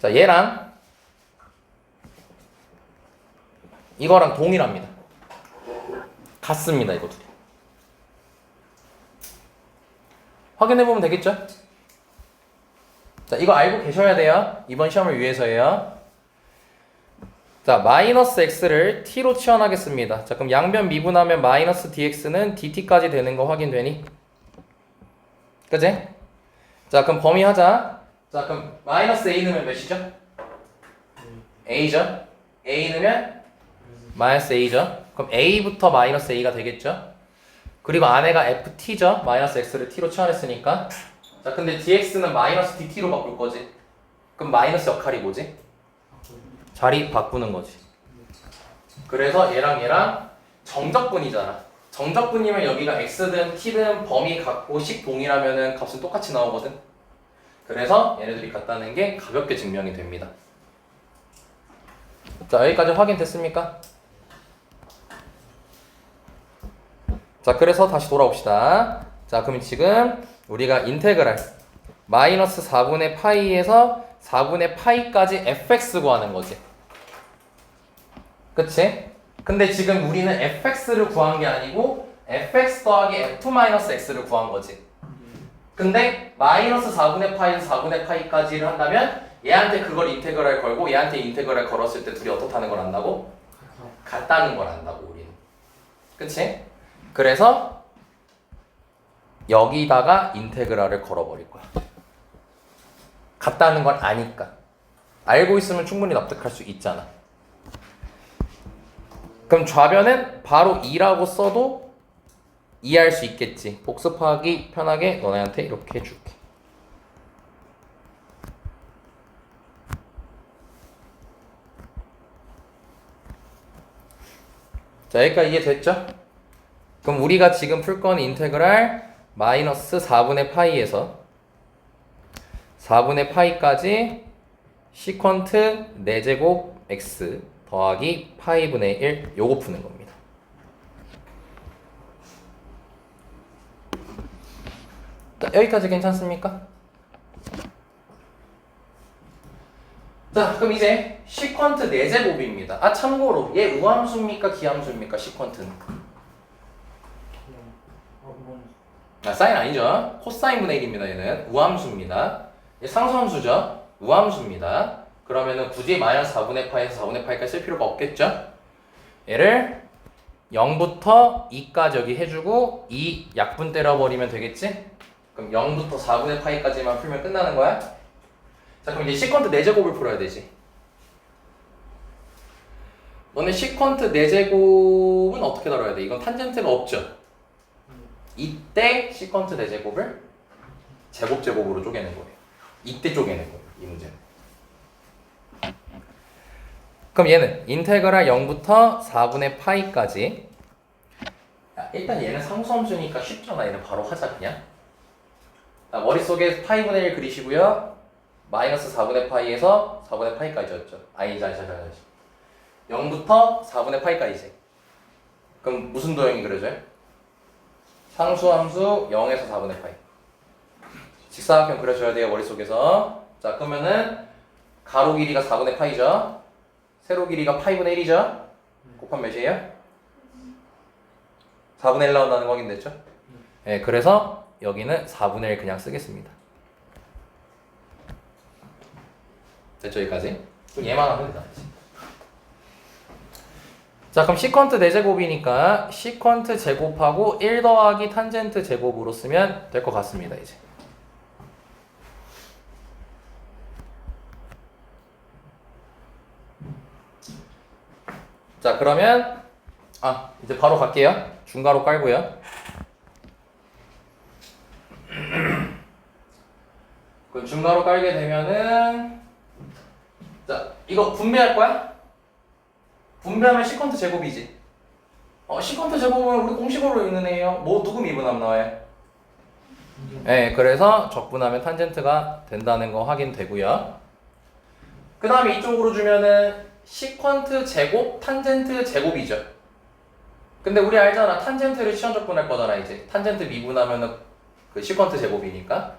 자, 얘랑 이거랑 동일합니다. 같습니다, 이거 둘이. 확인해보면 되겠죠? 자, 이거 알고 계셔야 돼요. 이번 시험을 위해서예요. 자, 마이너스 x를 t로 치환하겠습니다. 자, 그럼 양변 미분하면 마이너스 dx는 dt까지 되는 거 확인되니? 그치? 자, 그럼 범위 하자. 자, 그럼 마이너스 a 넣으면 몇이죠? a죠? a 넣으면 마이너스 a죠? 그럼 a부터 마이너스 a가 되겠죠? 그리고 안에가 ft죠? 마이너스 x를 t로 치환했으니까. 자, 근데 dx는 마이너스 dt로 바꿀 거지. 그럼 마이너스 역할이 뭐지? 자리 바꾸는 거지. 그래서 얘랑 정적분이잖아. 정적분이면 여기가 x든 t든 범위 같고 식 동일하면은 값은 똑같이 나오거든. 그래서 얘네들이 같다는 게 가볍게 증명이 됩니다. 자, 여기까지 확인됐습니까? 자, 그래서 다시 돌아옵시다. 자, 그럼 지금 우리가 인테그랄 마이너스 4분의 파이에서 4분의 파이까지 fx 구하는 거지. 그치? 근데 지금 우리는 fx를 구한 게 아니고 fx 더하기 f-x를 구한 거지. 근데 마이너스 4분의 파이에서 4분의 파이까지를 한다면 얘한테 그걸 인테그랄 걸고 얘한테 인테그랄 걸었을 때 둘이 어떻다는 걸 안다고? 같다는 걸 안다고 우리는. 그치? 그래서 여기다가 인테그랄을 걸어버릴 거야. 같다는 걸 아니까. 알고 있으면 충분히 납득할 수 있잖아. 그럼 좌변은 바로 2라고 써도 이해할 수 있겠지. 복습하기 편하게 너네한테 이렇게 해줄게. 자, 여기까지 이해됐죠? 그럼 우리가 지금 풀 건 인테그랄 마이너스 4분의 파이에서 4분의 파이까지 시퀀트 4제곱 x 더하기 파이분의 1 요거 푸는 겁니다. 자, 여기까지 괜찮습니까? 자, 그럼 이제 시퀀트 4제곱입니다. 아, 참고로 얘 우함수입니까 기함수입니까 시퀀트는? 사인 아니죠. 코사인분의 1입니다. 얘는 우함수입니다. 얘 상수함수죠. 우함수입니다. 그러면은 굳이 마이너스 4분의 파에서 4분의 파이까지 쓸 필요가 없겠죠. 얘를 0부터 2까지 여기 해주고 2 약분 때려버리면 되겠지? 그럼 0부터 4분의 파이까지만 풀면 끝나는 거야? 자, 그럼 이제 시컨트 4제곱을 풀어야 되지. 너네 시컨트 4제곱은 어떻게 다뤄야 돼? 이건 탄젠트가 없죠? 이때 시컨트 4제곱을 제곱으로 쪼개는 거예요. 이때 쪼개는 거예요. 이 문제는. 그럼 얘는 인테그랄 0부터 4분의 파이까지. 일단 얘는 상수함수니까 쉽잖아. 얘는 바로 하자 그냥. 머릿속에 파이분의 1 그리시고요. 마이너스 4분의 파이에서 4분의 파이까지였죠. 자. 0부터 4분의 파이까지. 그럼 무슨 도형이 그려져요? 상수함수 0에서 4분의 파이. 직사각형 그려줘야 돼요. 머릿속에서. 자, 그러면은 가로 길이가 4분의 파이죠. 세로 길이가 파이분의 1이죠. 곱하면 몇이에요? 4분의 1 나온다는 거 확인됐죠? 네, 그래서 여기는 4분의 1 그냥 쓰겠습니다. 됐죠? 여기까지? 그럼 얘만 하면 된다. 자, 그럼 시컨트 4제곱이니까 시컨트 제곱하고 1 더하기 탄젠트 제곱으로 쓰면 될 것 같습니다. 이제. 자, 그러면 이제 바로 갈게요. 중괄호 깔고요. 그 중괄호 깔게 되면은 자, 이거 분배할 거야? 분배하면 시컨트 제곱이지. 시컨트 제곱은 우리 공식으로 있는 애예요. 뭐 누구 미분하면 나와요? 네, 그래서 적분하면 탄젠트가 된다는 거 확인되고요. 그 다음에 이쪽으로 주면은 시컨트 제곱, 탄젠트 제곱이죠. 근데 우리 알잖아. 탄젠트를 시험 적분할 거잖아. 이제 탄젠트 미분하면은 그 시컨트 제곱이니까.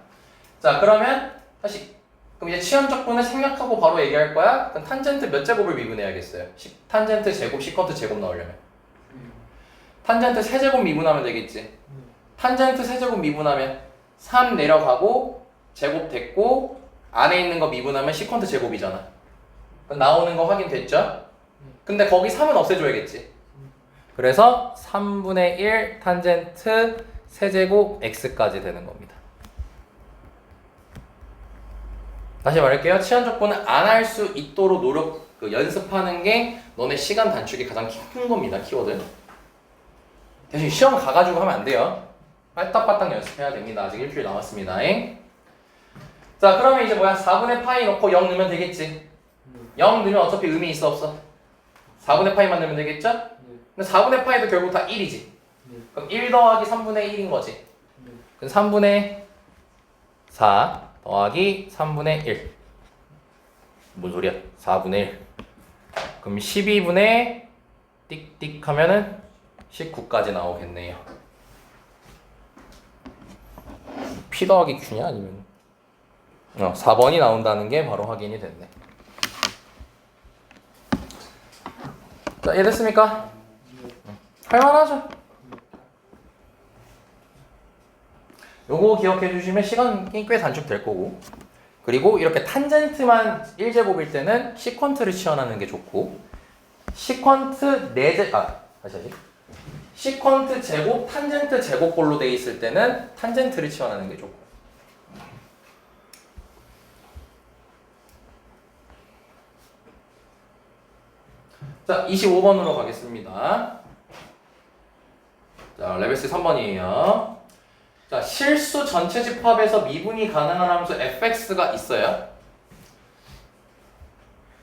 자, 그러면 다시 그럼 이제 시험 적분을 생략하고 바로 얘기할 거야? 그럼 탄젠트 몇 제곱을 미분해야겠어요? 탄젠트 제곱, 시컨트 제곱 나오려면 탄젠트 세제곱 미분하면 되겠지. 탄젠트 세제곱 미분하면 3 내려가고 제곱 됐고 안에 있는 거 미분하면 시컨트 제곱이잖아. 그럼 나오는 거 확인됐죠? 근데 거기 3은 없애줘야겠지. 그래서 3분의 1 탄젠트 세제곱 x까지 되는 겁니다. 다시 말할게요. 치환 적분을 안 할 수 있도록 연습하는 게 너네 시간 단축이 가장 큰 겁니다. 키워드. 대신 시험 가가지고 하면 안 돼요. 빨딱빨딱 연습해야 됩니다. 아직 일주일 남았습니다. 자, 그러면 이제 뭐야? 4분의 파이 넣고 0 넣으면 되겠지. 0 넣으면 어차피 의미 있어 없어? 4분의 파이만 넣으면 되겠죠? 근데 4분의 파이도 결국 다 1이지. 그럼 1 더하기 3분의 1인 거지. 그럼 3분의 4 더하기 3분의 1. 뭔 소리야? 4분의 1. 그럼 12분의 띡띡 하면은 19까지 나오겠네요. P 더하기 Q냐 아니면 4번이 나온다는 게 바로 확인이 됐네. 자, 이해됐습니까? 할만하죠? 요거 기억해 주시면 시간이 꽤 단축될 거고, 그리고 이렇게 탄젠트만 1제곱일 때는 시컨트를 치환하는 게 좋고, 시컨트 4제 다시 시컨트 제곱, 탄젠트 제곱꼴로 돼 있을 때는 탄젠트를 치환하는 게 좋고. 자, 25번으로 가겠습니다. 자, 레벨스 3번이에요. 자, 실수 전체 집합에서 미분이 가능한 함수 fx가 있어요.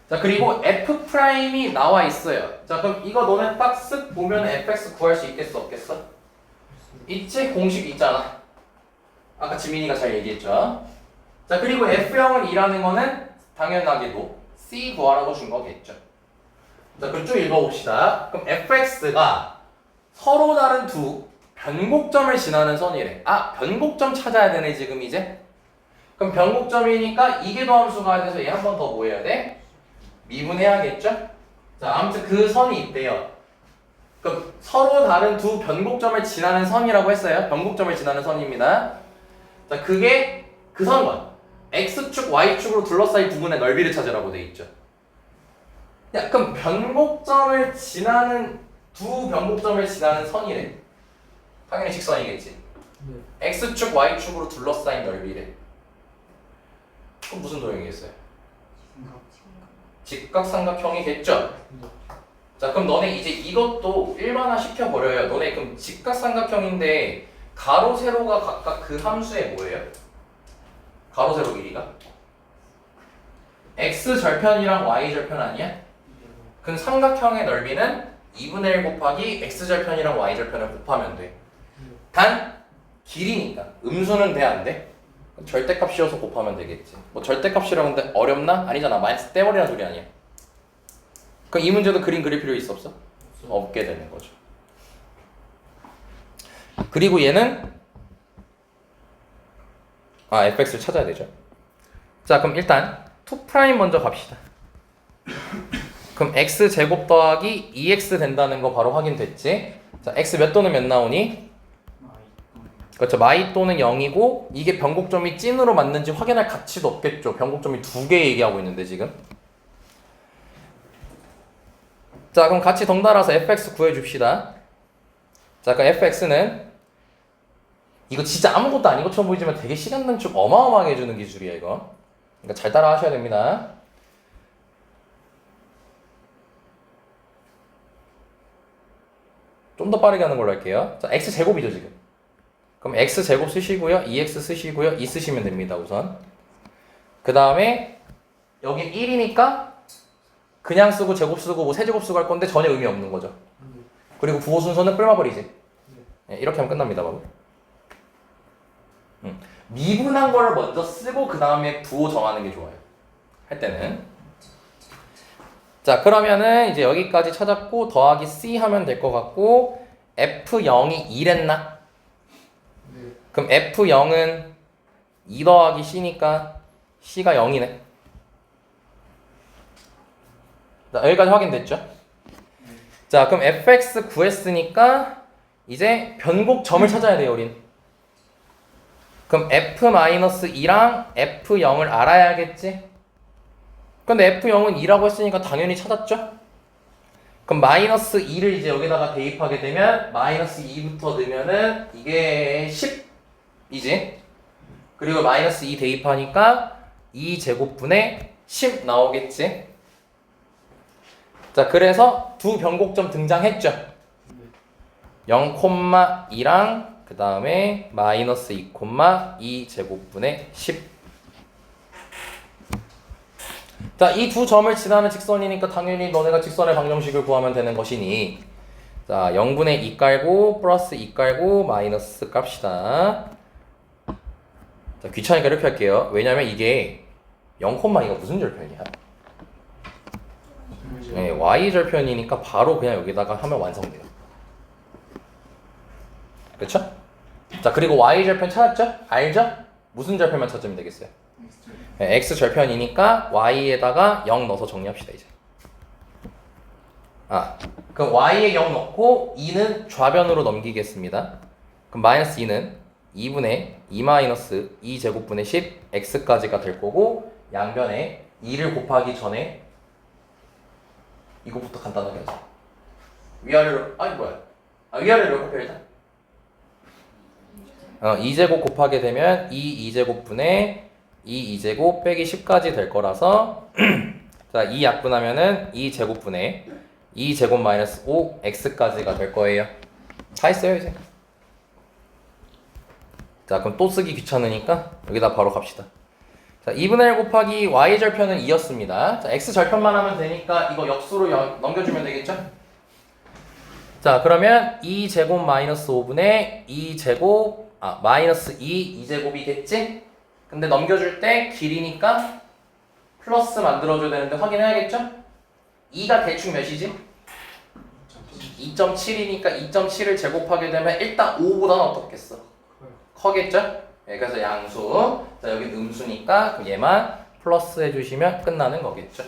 자, 그리고 f'이 나와 있어요. 자, 그럼 이거 너네 딱 쓱 보면 fx 구할 수 있겠어 없겠어? 있지? 공식 있잖아. 아까 지민이가 잘 얘기했죠. 자, 그리고 f0은 2라는 거는 당연하게도 c 구하라고 준 거겠죠. 자, 그럼 쭉 읽어봅시다. 그럼 fx가 서로 다른 두 변곡점을 지나는 선이래. 변곡점 찾아야 되네 지금 이제. 그럼 변곡점이니까 이게 더함수가 돼서 얘 한 번 더 뭐 해야 돼? 미분해야겠죠? 자, 아무튼 그 선이 있대요. 그럼 서로 다른 두 변곡점을 지나는 선이라고 했어요. 변곡점을 지나는 선입니다. 자, 그게 그 선과 x축, y축으로 둘러싸인 부분의 넓이를 찾으라고 돼 있죠. 야, 그럼 변곡점을 지나는 두 변곡점을 지나는 선이래. 당연히 직선이겠지. x축, y축으로 둘러싸인 넓이래. 그럼 무슨 도형이겠어요? 직각삼각형이겠죠? 자, 그럼 너네 이제 이것도 일반화 시켜버려요. 너네 그럼 직각삼각형인데 가로, 세로가 각각 그 함수의 뭐예요? 가로, 세로 길이가? x절편이랑 y절편 아니야? 그럼 삼각형의 넓이는 2분의 1 곱하기 x절편이랑 y절편을 곱하면 돼. 단 길이니까. 음수는 돼, 안 돼? 절대값이어서 곱하면 되겠지. 뭐 절대값이라고 하는데 어렵나? 아니잖아. 마이너스 떼버리는 소리 아니야. 그럼 이 문제도 그림 그릴 필요 있어 없어? 없게 되는 거죠. 그리고 얘는 fx를 찾아야 되죠. 자, 그럼 일단 2' 먼저 갑시다. 그럼 x제곱 더하기 2x 된다는 거 바로 확인됐지? 자, x 몇 또는 몇 나오니? 그렇죠. 마이 또는 0이고 이게 변곡점이 찐으로 맞는지 확인할 가치도 없겠죠. 변곡점이 두 개 얘기하고 있는데 지금. 자, 그럼 같이 덩달아서 fx 구해줍시다. 자, 그럼 fx는 이거 진짜 아무것도 아닌 것처럼 보이지만 되게 시간 단축 어마어마하게 해주는 기술이야 이거. 그러니까 잘 따라 하셔야 됩니다. 좀 더 빠르게 하는 걸로 할게요. 자, x제곱이죠 지금. 그럼 x제곱 쓰시고요. 2x 쓰시고요. 2 쓰시면 됩니다 우선. 그 다음에 여기 1이니까 그냥 쓰고 제곱 쓰고 뭐 세제곱 쓰고 할 건데 전혀 의미 없는 거죠. 그리고 부호 순서는 뿔마버리지. 네, 이렇게 하면 끝납니다 바로. 미분한 걸 먼저 쓰고 그 다음에 부호 정하는 게 좋아요. 할 때는. 자, 그러면은 이제 여기까지 찾았고 더하기 c 하면 될 것 같고 f0이 2랬나? 그럼 f0은 2 더하기 c니까 c가 0이네. 자, 여기까지 확인됐죠? 자, 그럼 fx 구했으니까 이제 변곡점을 찾아야 돼요 우린. 그럼 f-2랑 f0을 알아야겠지? 근데 f0은 2라고 했으니까 당연히 찾았죠? 그럼 마이너스 2를 이제 여기다가 대입하게 되면 마이너스 2부터 넣으면은 이게 10이지? 그리고 마이너스 2 대입하니까 2제곱분의 10 나오겠지? 자, 그래서 두 변곡점 등장했죠? 0,2랑 그 다음에 마이너스 2,2 제곱분의 10. 자, 이 두 점을 지나는 직선이니까 당연히 너네가 직선의 방정식을 구하면 되는 것이니 자, 0분의 2 깔고 플러스 2 깔고 마이너스 깝시다. 자, 귀찮으니까 이렇게 할게요. 왜냐면 이게 0,2가 무슨 절편이야? 네, y절편이니까 바로 그냥 여기다가 하면 완성돼요. 그렇죠? 자, 그리고 y절편 찾았죠? 알죠? 무슨 절편만 찾으면 되겠어요? 네, x절편이니까 y에다가 0 넣어서 정리합시다 이제. 그럼 y에 0 넣고 2는 좌변으로 넘기겠습니다. 그럼 마이너스 2는 2분의 2 마이너스 2 제곱분의 10 x까지가 될 거고 양변에 2를 곱하기 전에 이거부터 간단하게 하자. 위아래로 위아래로 곱해 일단. 2제곱 곱하게 되면 2제곱분의 2제곱 빼기 10까지 될 거라서 자, 2 약분하면은 2제곱분의 2제곱 마이너스 5 x까지가 될 거예요. 다 했어요 이제. 자, 그럼 또 쓰기 귀찮으니까 여기다 바로 갑시다. 자, 2분의 1 곱하기 y절편은 2였습니다. 자, x절편만 하면 되니까 이거 역수로 넘겨주면 되겠죠? 자, 그러면 2제곱 마이너스 5분의 2제곱 마이너스 2제곱이겠지? 근데 넘겨줄 때 길이니까 플러스 만들어줘야 되는데 확인해야겠죠? 2가 대충 몇이지? 2.7이니까 2.7을 제곱하게 되면 일단 5보다는 어떻겠어? 커겠죠? 네, 그래서 양수. 자, 여기 음수니까 얘만 플러스 해주시면 끝나는 거겠죠?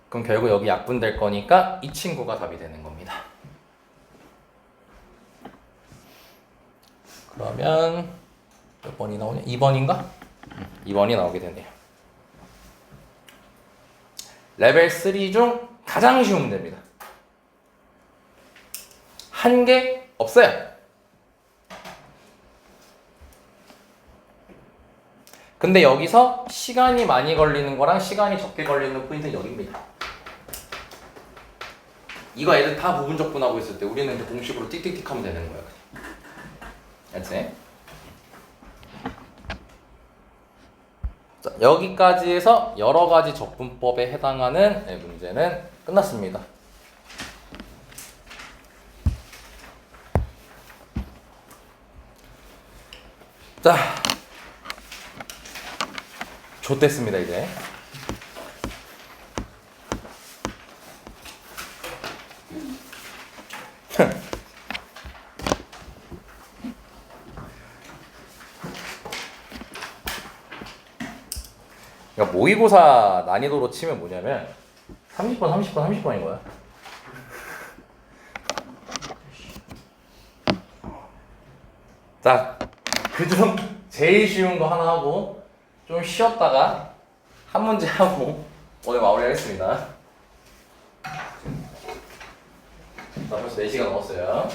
그럼 결국 여기 약분될 거니까 이 친구가 답이 되는 겁니다. 그러면 몇 번이 나오냐? 2번인가? 2번이 나오게 되네요. 레벨 3 중 가장 쉬운 문제입니다. 한 개 없어요. 근데 여기서 시간이 많이 걸리는 거랑 시간이 적게 걸리는 포인트는 여기입니다. 이거 애들 다 부분적분하고 있을 때 우리는 이제 공식으로 띡띡띡 하면 되는 거야. 알지? 자, 여기까지 해서 여러 가지 적분법에 해당하는 문제는 끝났습니다. 자, 좋댔습니다 이제. 그러니까 모의고사 난이도로 치면 뭐냐면 30번, 30번, 30번인 거야. 자, 그중 제일 쉬운 거 하나 하고 좀 쉬었다가 한 문제 하고 오늘 마무리하겠습니다. 자, 벌써 4시간 넘었어요.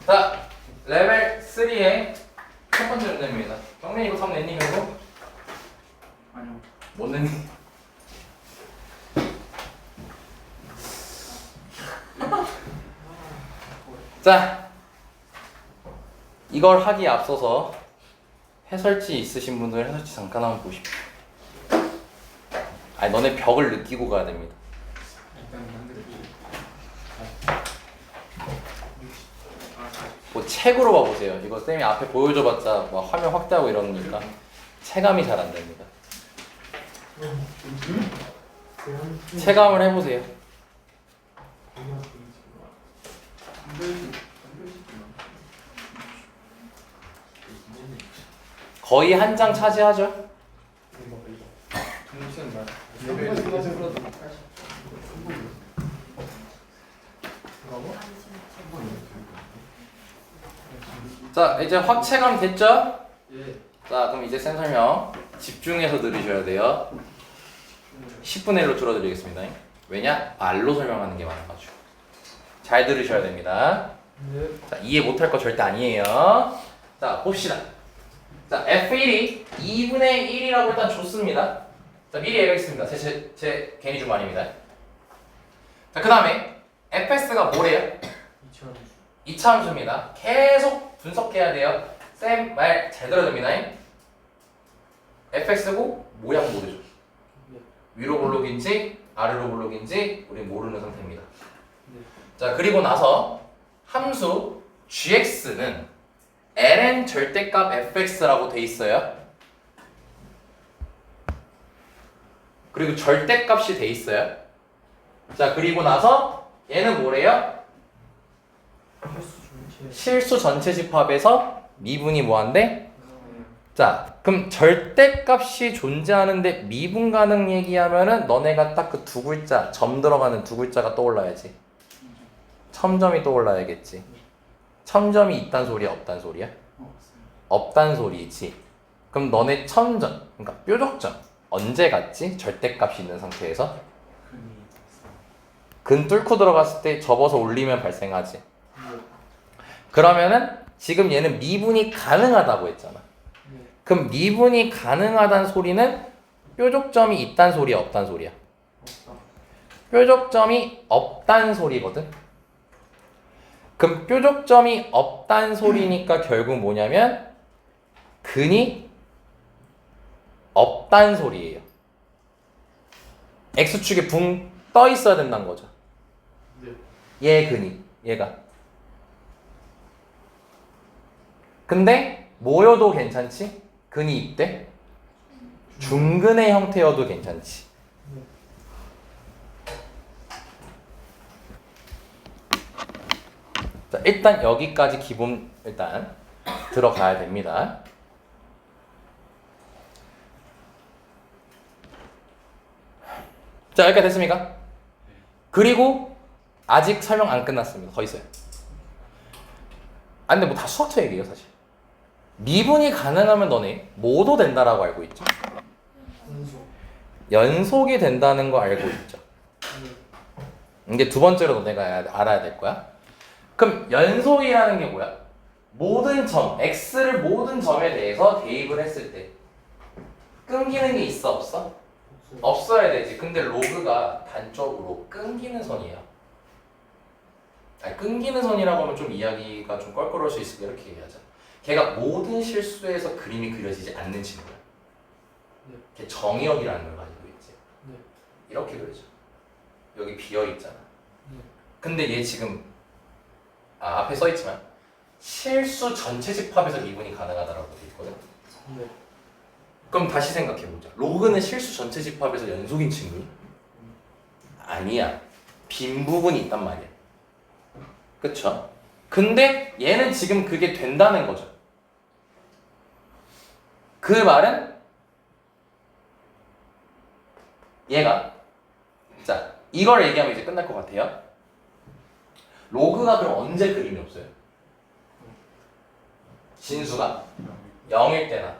자, 레벨 3의 첫 번째 문제입니다. 경민 이거 답 냈니 결국? 아니요. 못 냈니? 자, 이걸 하기에 앞서서 해설지 있으신 분들 해설지 잠깐 한번 보십시오. 아니 너네 벽을 느끼고 가야 됩니다. 뭐 책으로 봐보세요. 이거 쌤이 앞에 보여줘봤자 막 화면 확대하고 이러니까 체감이 잘 안 됩니다. 체감을 해보세요. 거의 한 장 차지하죠? 자, 이제 확체감 됐죠? 자, 그럼 이제 쌤 설명 집중해서 들으셔야 돼요. 10분의 1로 줄어드리겠습니다. 왜냐? 말로 설명하는 게 많아가지고. 잘 들으셔야 됩니다. 자, 이해 못할 거 절대 아니에요. 자, 봅시다. 자, F1이 2분의 1이라고 일단 줬습니다. 자, 미리 얘기하겠습니다. 제 괜히 준 거 아닙니다. 자, 그 다음에 fs가 뭐래요? 2차 함수입니다. 계속 분석해야 돼요. 쌤 말 잘 들어야 됩니다. fx고 모양 모르죠. 위로 볼록인지 아래로 볼록인지 우리 모르는 상태입니다. 자, 그리고 나서 함수 gx는 ln 절대값 fx라고 돼 있어요. 그리고 절대값이 돼 있어요. 자, 그리고 나서 얘는 뭐래요? 실수 전체 집합에서 미분이 뭐한데? 자, 그럼 절대값이 존재하는데 미분 가능 얘기하면은 너네가 딱 그 두 글자, 점 들어가는 두 글자가 떠올라야지. 첨점이 떠올라야겠지. 첨점이 있단 소리야, 없단 소리야? 없단 소리지. 그럼 너네 첨점, 그러니까 뾰족점 언제 갔지? 절대값이 있는 상태에서 근 뚫고 들어갔을 때 접어서 올리면 발생하지. 그러면은 지금 얘는 미분이 가능하다고 했잖아. 그럼 미분이 가능하다는 소리는 뾰족점이 있단 소리야, 없단 소리야? 뾰족점이 없단 소리거든. 그럼 뾰족점이 없단 소리니까 결국 뭐냐면 근이 없단 소리예요. X축에 붕 떠 있어야 된다는 거죠. 얘 근이, 얘가. 근데 모여도 괜찮지? 근이 있대? 중근의 형태여도 괜찮지. 자, 일단 여기까지 기본 일단 들어가야 됩니다. 자, 여기까지 됐습니까? 그리고 아직 설명 안 끝났습니다. 더 있어요. 아, 근데 뭐 다 수학적 얘기예요, 사실. 미분이 가능하면 너네 뭐도 된다라고 알고 있죠? 연속이 된다는 거 알고 있죠? 이게 두 번째로 너네가 알아야 될 거야. 그럼 연속이라는 게 뭐야? 모든 점, x를 모든 점에 대해서 대입을 했을 때 끊기는 게 있어, 없어? 없어야 되지. 근데 로그가 단적으로 끊기는 선이야. 아니, 끊기는 선이라고 하면 좀 이야기가 좀 껄끄러울 수 있으니까 이렇게 얘기하자. 걔가 모든 실수에서 그림이 그려지지 않는 친구야. 걔 정의역이라는 걸 가지고 있지. 이렇게 그려져. 여기 비어 있잖아. 근데 얘 지금 앞에 써 있지만 실수 전체 집합에서 미분이 가능하다라고 돼 있거든. 그럼 다시 생각해 보자. 로그는 실수 전체 집합에서 연속인 친구니? 아니야. 빈 부분이 있단 말이야. 그쵸? 근데 얘는 지금 그게 된다는 거죠. 그 말은 얘가 자 이걸 얘기하면 이제 끝날 것 같아요. 로그가 그럼 언제 그림이 없어요? 진수가 0일 때나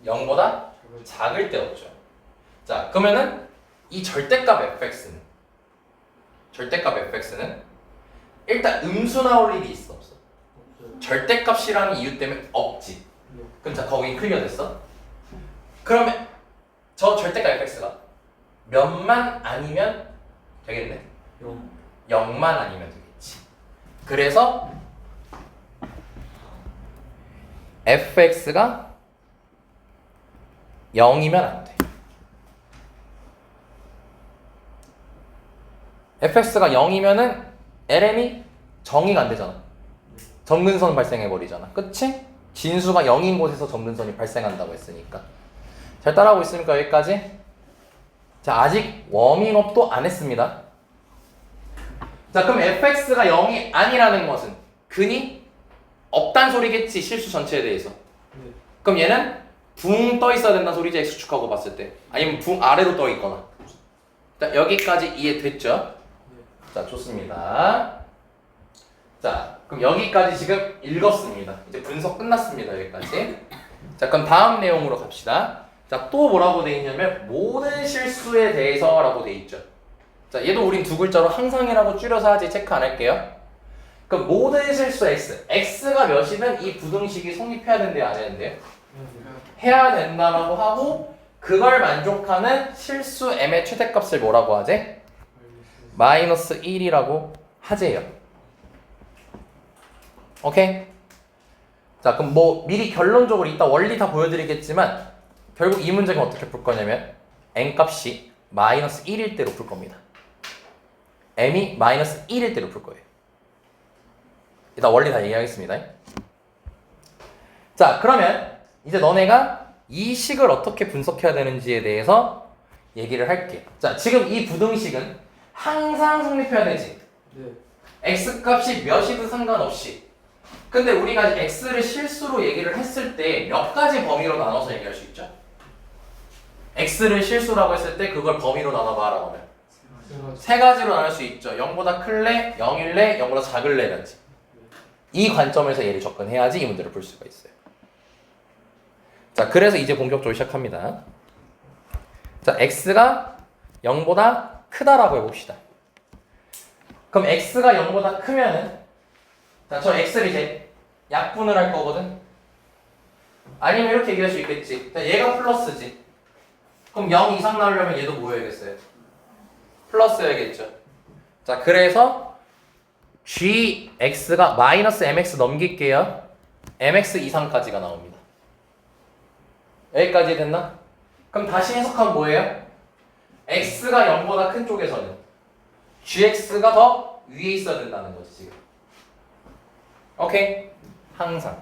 0보다 작을 때 없죠. 자 그러면은 이 절대값 fx는 일단 음수 나올 일이 있어, 없어? 절대값이라는 이유 때문에 없지. 그럼 자 거기 클리어 됐어? 그러면 저 절대값 fx가 몇만 아니면 되겠네? 0만 아니면 되겠지. 그래서 fx가 0이면 안 돼. fx가 0이면은 ln이 정의가 안 되잖아. 점근선 발생해 버리잖아. 그치? 진수가 0인 곳에서 점근선이 발생한다고 했으니까. 잘 따라하고 있습니까? 여기까지? 자, 아직 워밍업도 안 했습니다. 자, 그럼 fx가 0이 아니라는 것은 근이 없단 소리겠지, 실수 전체에 대해서. 그럼 얘는 붕 떠 있어야 된다는 소리지, x축하고 봤을 때. 아니면 붕 아래로 떠 있거나. 자, 여기까지 이해됐죠? 자, 좋습니다. 자, 그럼 여기까지 지금 읽었습니다. 이제 분석 끝났습니다. 여기까지. 자, 그럼 다음 내용으로 갑시다. 자, 또 뭐라고 돼 있냐면 모든 실수에 대해서 라고 돼 있죠. 자, 얘도 우린 두 글자로 항상이라고 줄여서 하지 체크 안 할게요. 그럼 모든 실수 x, x가 몇이든 이 부등식이 성립해야 된대요, 안 해야 된대요? 해야 된다라고 하고 그걸 만족하는 실수 m의 최대값을 뭐라고 하지? 마이너스 1이라고 하재요. 오케이? 자, 그럼 뭐 미리 결론적으로 이따 원리 다 보여드리겠지만 결국 이 문제는 어떻게 풀 거냐면 n값이 마이너스 1일 때로 풀 겁니다. m이 마이너스 1일 때로 풀 거예요. 이따 원리 다 얘기하겠습니다. 자, 그러면 이제 너네가 이 식을 어떻게 분석해야 되는지에 대해서 얘기를 할게. 자, 지금 이 부등식은 항상 성립해야 되지. x값이 몇이든 상관없이. 근데 우리가 x를 실수로 얘기를 했을 때 몇 가지 범위로 나눠서 얘기할 수 있죠? x를 실수라고 했을 때 그걸 범위로 나눠봐라고 하면 세 가지로 나눌 수 있죠. 0보다 클래, 0일래, 0보다 작을래라지. 이 관점에서 얘를 접근해야지 이 문제를 풀 수가 있어요. 자, 그래서 이제 본격적으로 시작합니다. 자, x가 0보다 크다라고 해봅시다. 그럼 x가 0보다 크면은 자, 저 x를 이제 약분을 할 거거든. 아니면 이렇게 얘기할 수 있겠지. 자, 얘가 플러스지. 그럼 0 이상 나오려면 얘도 뭐 해야겠어요? 플러스여야겠죠. 자, 그래서 gx가 마이너스 mx 넘길게요. mx 이상까지가 나옵니다. 여기까지 됐나? 그럼 다시 해석하면 뭐예요? x가 0보다 큰 쪽에서는 gx가 더 위에 있어야 된다는 거지 지금. 오케이? 항상.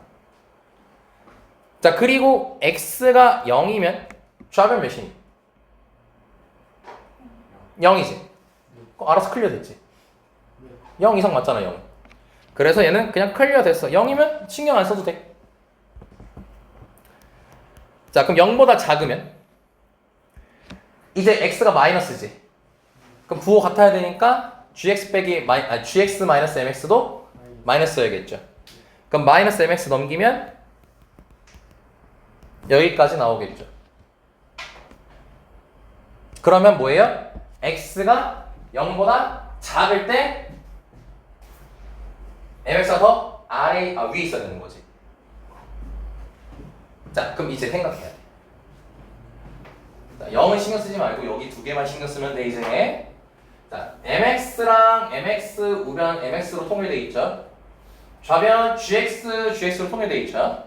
자, 그리고 x가 0이면 좌변 몇이니? 0이지. 알아서 클리어 됐지. 0 이상 맞잖아, 0. 그래서 얘는 그냥 클리어 됐어. 0이면 신경 안 써도 돼. 자, 그럼 0보다 작으면 이제 x가 마이너스지. 그럼 부호 같아야 되니까 gx 빼기 gx 마이너스 mx도 마이너스여야겠죠. 그럼 마이너스 mx 넘기면 여기까지 나오겠죠. 그러면 뭐예요? x가 0보다 작을 때 mx가 더 위에 있어야 되는 거지. 자, 그럼 이제 생각해야 돼. 자, 0은 신경 쓰지 말고 여기 두 개만 신경 쓰면 돼 이제. 자, mx랑 mx 우변 mx로 통일돼 있죠. 좌변 gx로 통일돼 있죠.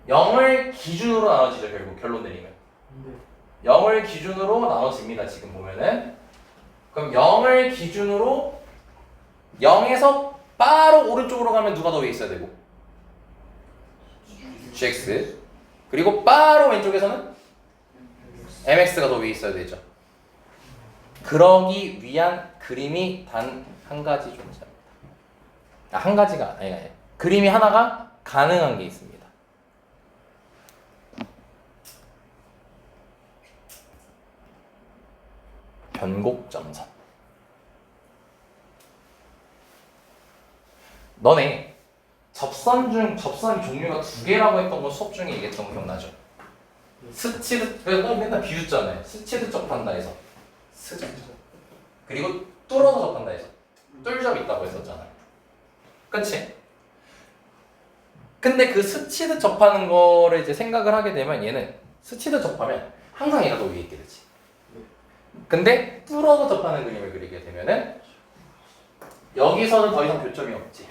0을 기준으로 나눠지죠. 결국 결론 내리면 0을 기준으로 나눠집니다. 지금 보면은. 그럼 0을 기준으로 0에서 바로 오른쪽으로 가면 누가 더 위에 있어야 되고? gx. 그리고 바로 왼쪽에서는 mx가 더 위에 있어야 되죠. 그러기 위한 그림이 단 한 가지 존재합니다. 한 가지가 아니라 그림이 하나가 가능한 게 있습니다. 변곡점선. 너네 접선 종류가 두 개라고 했던 거 수업 중에 얘기했던 거 기억나죠? 스치듯, 그래서 맨날 비웃잖아요. 스치듯 접한다 해서 그리고 뚫어서 접한다 해서 뚫접 있다고 했었잖아요. 그치? 근데 그 스치듯 접하는 거를 이제 생각을 하게 되면 얘는 스치듯 접하면 항상 얘가 더 위에 있게 되지. 근데 뚫어서 접하는 그림을 그리게 되면은 여기서는 더 이상 교점이 없지.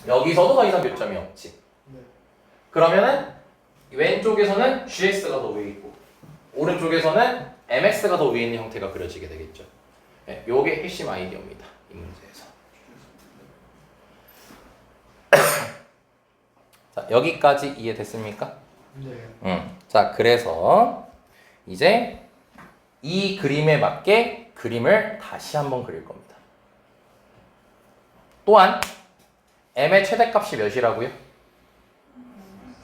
여기서도 더 이상 교점이 없지. 그러면은 왼쪽에서는 gx가 더 위에 있고 오른쪽에서는 mx가 더 위에 있는 형태가 그려지게 되겠죠. 네, 요게 핵심 아이디어입니다. 이 문제에서. 자, 여기까지 이해됐습니까? 네. 자, 그래서 이제 이 그림에 맞게 그림을 다시 한번 그릴 겁니다. 또한 m의 최대값이 몇이라고요?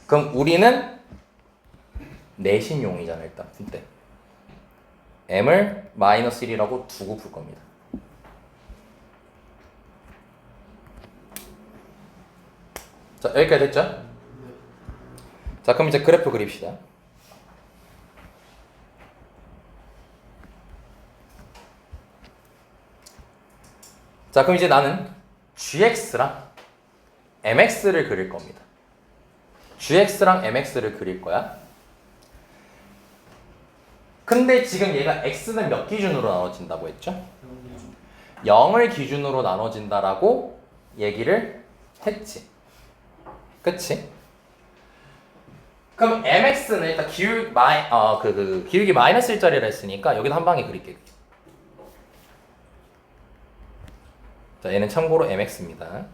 그럼 우리는 내신용이잖아요. 일단 푼 때 m을 마이너스 1이라고 두고 풀 겁니다. 자, 여기까지 됐죠? 자, 그럼 이제 그래프 그립시다. 자, 그럼 이제 나는 gx랑 mx를 그릴 겁니다. gx랑 mx를 그릴 거야. 근데 지금 얘가 x는 몇 기준으로 나눠진다고 했죠? 0을 기준으로 나눠진다라고 얘기를 했지. 그치? 그럼 mx는 일단 기울기 마이너스 1짜리라 했으니까 여기도 한 방에 그릴게요. 자, 얘는 참고로 mx입니다.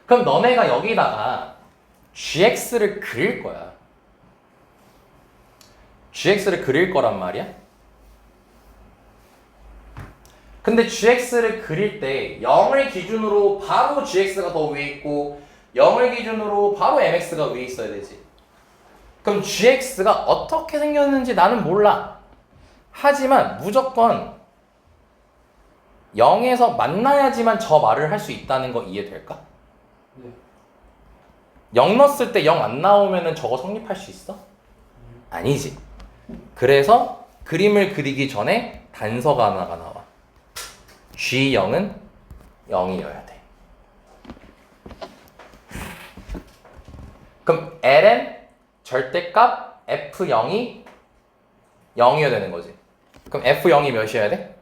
그럼 너네가 여기다가 gx를 그릴 거야. gx를 그릴 거란 말이야. 근데 gx를 그릴 때 0을 기준으로 바로 gx가 더 위에 있고 0을 기준으로 바로 mx가 위에 있어야 되지. 그럼 gx가 어떻게 생겼는지 나는 몰라. 하지만 무조건 0에서 만나야지만 저 말을 할 수 있다는 거 이해될까? 네. 0 넣었을 때 0 안 나오면은 저거 성립할 수 있어? 아니지. 그래서 그림을 그리기 전에 단서가 하나가 나와. G0은 0이어야 돼. 그럼 ln 절대값 f0이 0이어야 되는 거지. 그럼 f0이 몇이어야 돼?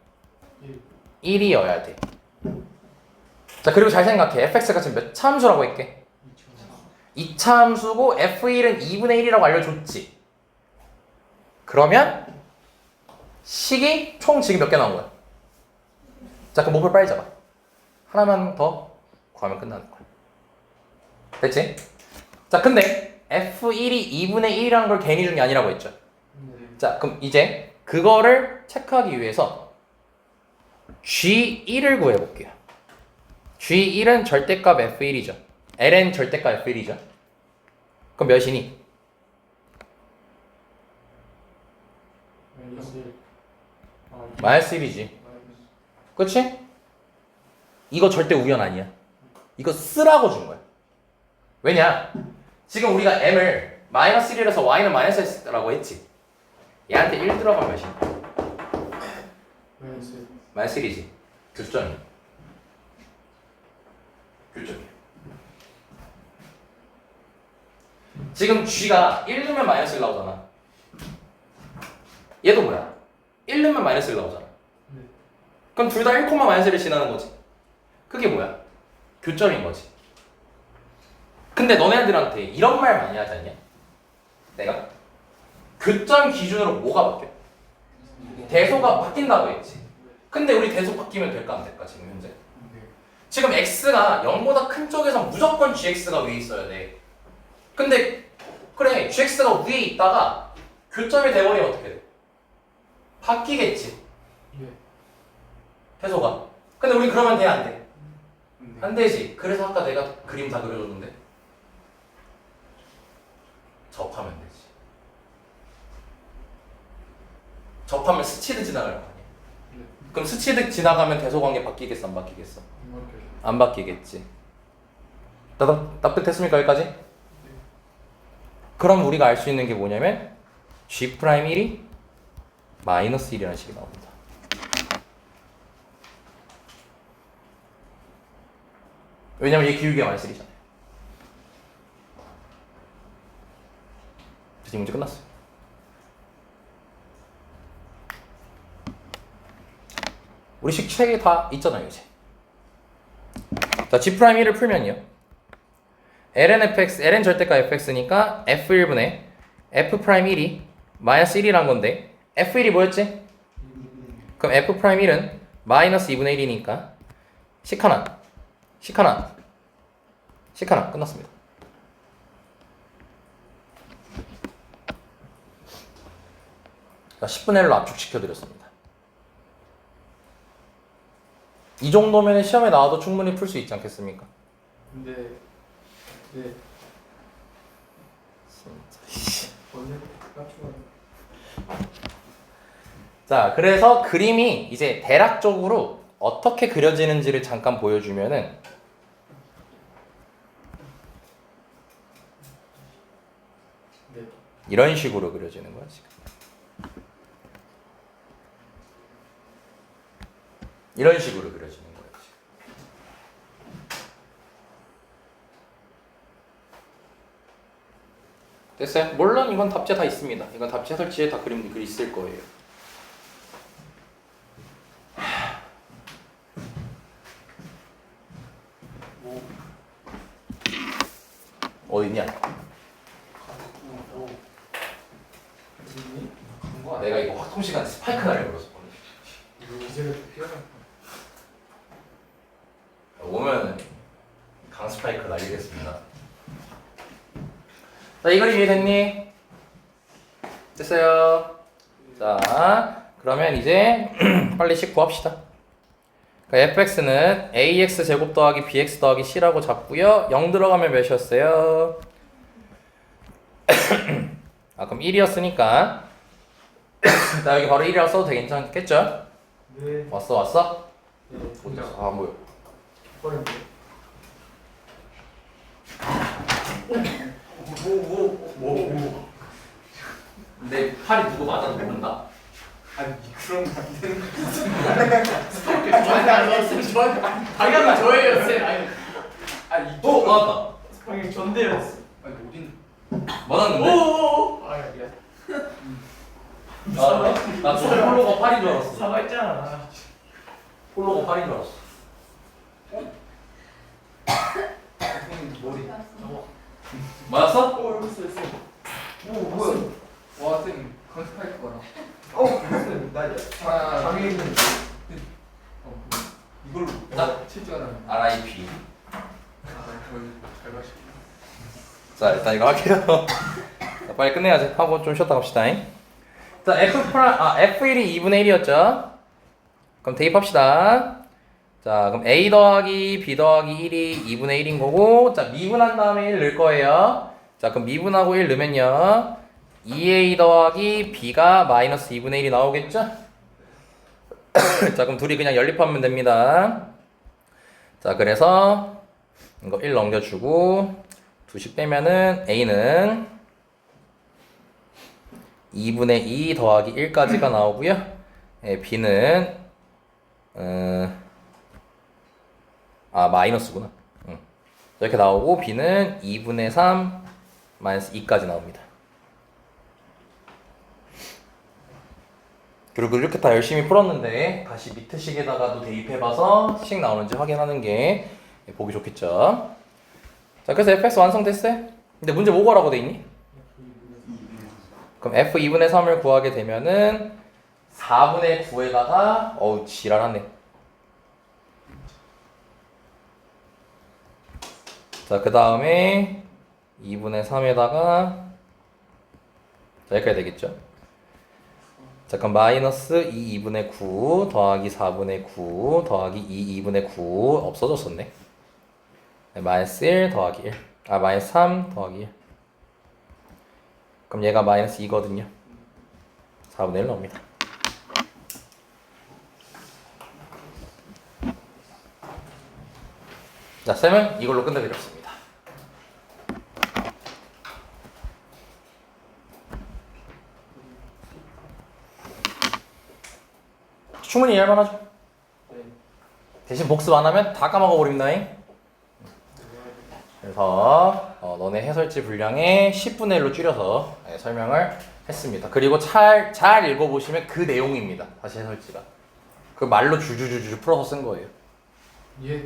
1이어야 돼. 자, 그리고 잘 생각해. fx가 지금 몇 차함수라고 했게? 2차함수고 f1은 2분의 1이라고 알려줬지. 그러면 식이 총 지금 몇 개 나온 거야? 자, 그럼 목표를 빨리 잡아. 하나만 더 구하면 끝나는 거야. 됐지? 자, 근데 f1이 2분의 1이라는 걸 괜히 준 게 아니라고 했죠. 자, 그럼 이제 그거를 체크하기 위해서 G1을 구해볼게요. G1은 절대값 F1이죠. ln 절대값 F1이죠. 그럼 몇이니? 1. 마이너스 1이지. 그치? 이거 절대 우연 아니야. 이거 쓰라고 준 거야. 왜냐? 지금 우리가 m을 마이너스 1이라서 y는 마이너스 s라고 했지. 얘한테 1 들어가면 몇이야? 마이너스 마이너스 1이지. 교점이. 교점이야. 지금 g가 1 넣으면 마이너스 1 나오잖아. 얘도 뭐야? 1 넣으면 마이너스 1 나오잖아. 네. 그럼 둘 다 1, 마이너스 1을 지나는 거지. 그게 뭐야? 교점인 거지. 근데 너네들한테 이런 말 많이 하지 않냐? 내가 교점 기준으로 뭐가 바뀌어? 대소가 바뀐다고 했지. 근데 우리 대소 바뀌면 될까 안 될까 지금 현재? 지금 x가 0보다 큰 쪽에서 무조건 gx가 위에 있어야 돼. 근데 그래 gx가 위에 있다가 교점이 돼버리면 어떻게 돼? 바뀌겠지. 네. 대소가. 근데 우리 그러면 돼 안 돼? 안 되지. 그래서 아까 내가 그림 다 그려줬는데 접하면 되지. 접하면 스치듯 지나갈 거 아니야. 네. 그럼 스치듯 지나가면 대소관계 바뀌겠어 안 바뀌겠어? 이렇게. 안 바뀌겠지. 납득됐습니까 여기까지? 그럼 우리가 알 수 있는 게 뭐냐면 G'1이 마이너스 1이라는 식이 나옵니다. 왜냐면 얘 기울기가 마이너스 1이잖아요. 그래서 이 문제 끝났어요. 우리 식 3개 다 있잖아요 이제. 자 G'1을 풀면요 ln fx, ln 절대가 fx니까 f1분의 f'1이 마이너스 1이란 건데 f1이 뭐였지? 그럼 f'1은 마이너스 2분의 1이니까 식 하나 끝났습니다. 자 10분의 1로 압축시켜드렸습니다. 이 정도면 시험에 나와도 충분히 풀 수 있지 않겠습니까? 근데 네. 언제 깜짝이야. 자, 그래서 그림이 이제 대략적으로 어떻게 그려지는지를 잠깐 보여주면은 네. 이런 식으로 그려지는 거야 지금. 이런 식으로 그려지는 거야 지금. 됐어요? 물론 이건 답지에 다 있습니다. 이건 답지 설치에 다 그림 글이 있을 거예요. 어디 있냐? 내가 이거 확통 시간 스파이크 날려버렸어. 이제는 피어나. 오면 강 스파이크 날리겠습니다. 자, 이 그림 이해됐니? 됐어요. 자, 그러면 이제 빨리 식 구합시다. 그러니까 fx는 ax 제곱 더하기 bx 더하기 c라고 잡고요. 0 들어가면 몇이었어요? 아, 그럼 1이었으니까 나 여기 바로 1이라고 써도 괜찮겠죠? 네. 왔어? 네. 어디 있어? 아, 안 보여. 버렸네. 오. 근데 팔이 누구 맞아도 모른다? 아니 그런 거안 되는 거. 아니 저한테 방향은 저예요, 쌤. 아니 오! 맞았다. 방향 전대였어. 아니 어딘? 맞았는데? 오. 아, 야. 나 저거 홀로가 팔인 줄 알았어. 사과했잖아. 홀로가 팔인 줄 알았어. 선생님 머리. 맞았어? 오, 여기 있어. 오 뭐야? 와 쌤 컨스파이크 거라. 무슨 나 장애 있는. 이걸로 나? 칠 줄 알았네. RIP. 잘 마시고. 자, 일단 이거 할게요. 자, 빨리 끝내야지. 하고 좀 쉬었다 갑시다. 자, F1이 2분의 1이었죠? 그럼 대입합시다. 자, 그럼 A 더하기 B 더하기 1이 2분의 1인 거고, 자, 미분한 다음에 1 넣을 거예요. 자, 그럼 미분하고 1 넣으면요. 2a 더하기 b가 마이너스 2분의 1이 나오겠죠? 자, 그럼 둘이 그냥 연립하면 됩니다. 자, 그래서 이거 1 넘겨주고 2씩 빼면은 a는 2분의 2 더하기 1까지가 나오고요. b는 마이너스구나. 이렇게 나오고 b는 2분의 3 마이너스 2까지 나옵니다. 그리고 이렇게 다 열심히 풀었는데 다시 밑에 식에다가도 대입해봐서 식 나오는지 확인하는 게 보기 좋겠죠. 자, 그래서 fx 완성됐어요? 근데 문제 뭐 구하라고 돼 있니? 그럼 f 2분의 3을 구하게 되면은 4분의 9에다가 어우 지랄하네. 자, 그 다음에 2분의 3에다가 자, 여기까지 되겠죠? 자, 그럼 마이너스 2분의 9 더하기 4분의 9 더하기 2분의 9 없어졌었네. 마이너스 1 더하기 1 마이너스 3 더하기 1 그럼 얘가 마이너스 2거든요. 4분의 1 나옵니다. 자, 쌤은 이걸로 끝내드렸습니다. 충분히 이해할 만하죠? 대신 복습 안 하면 다 까먹어 버립니다잉. 그래서 너네 해설지 분량의 10분의 1로 줄여서 설명을 했습니다. 그리고 잘 읽어보시면 그 내용입니다. 다시 해설지가. 그 말로 줄줄줄줄 풀어서 쓴 거예요. 예.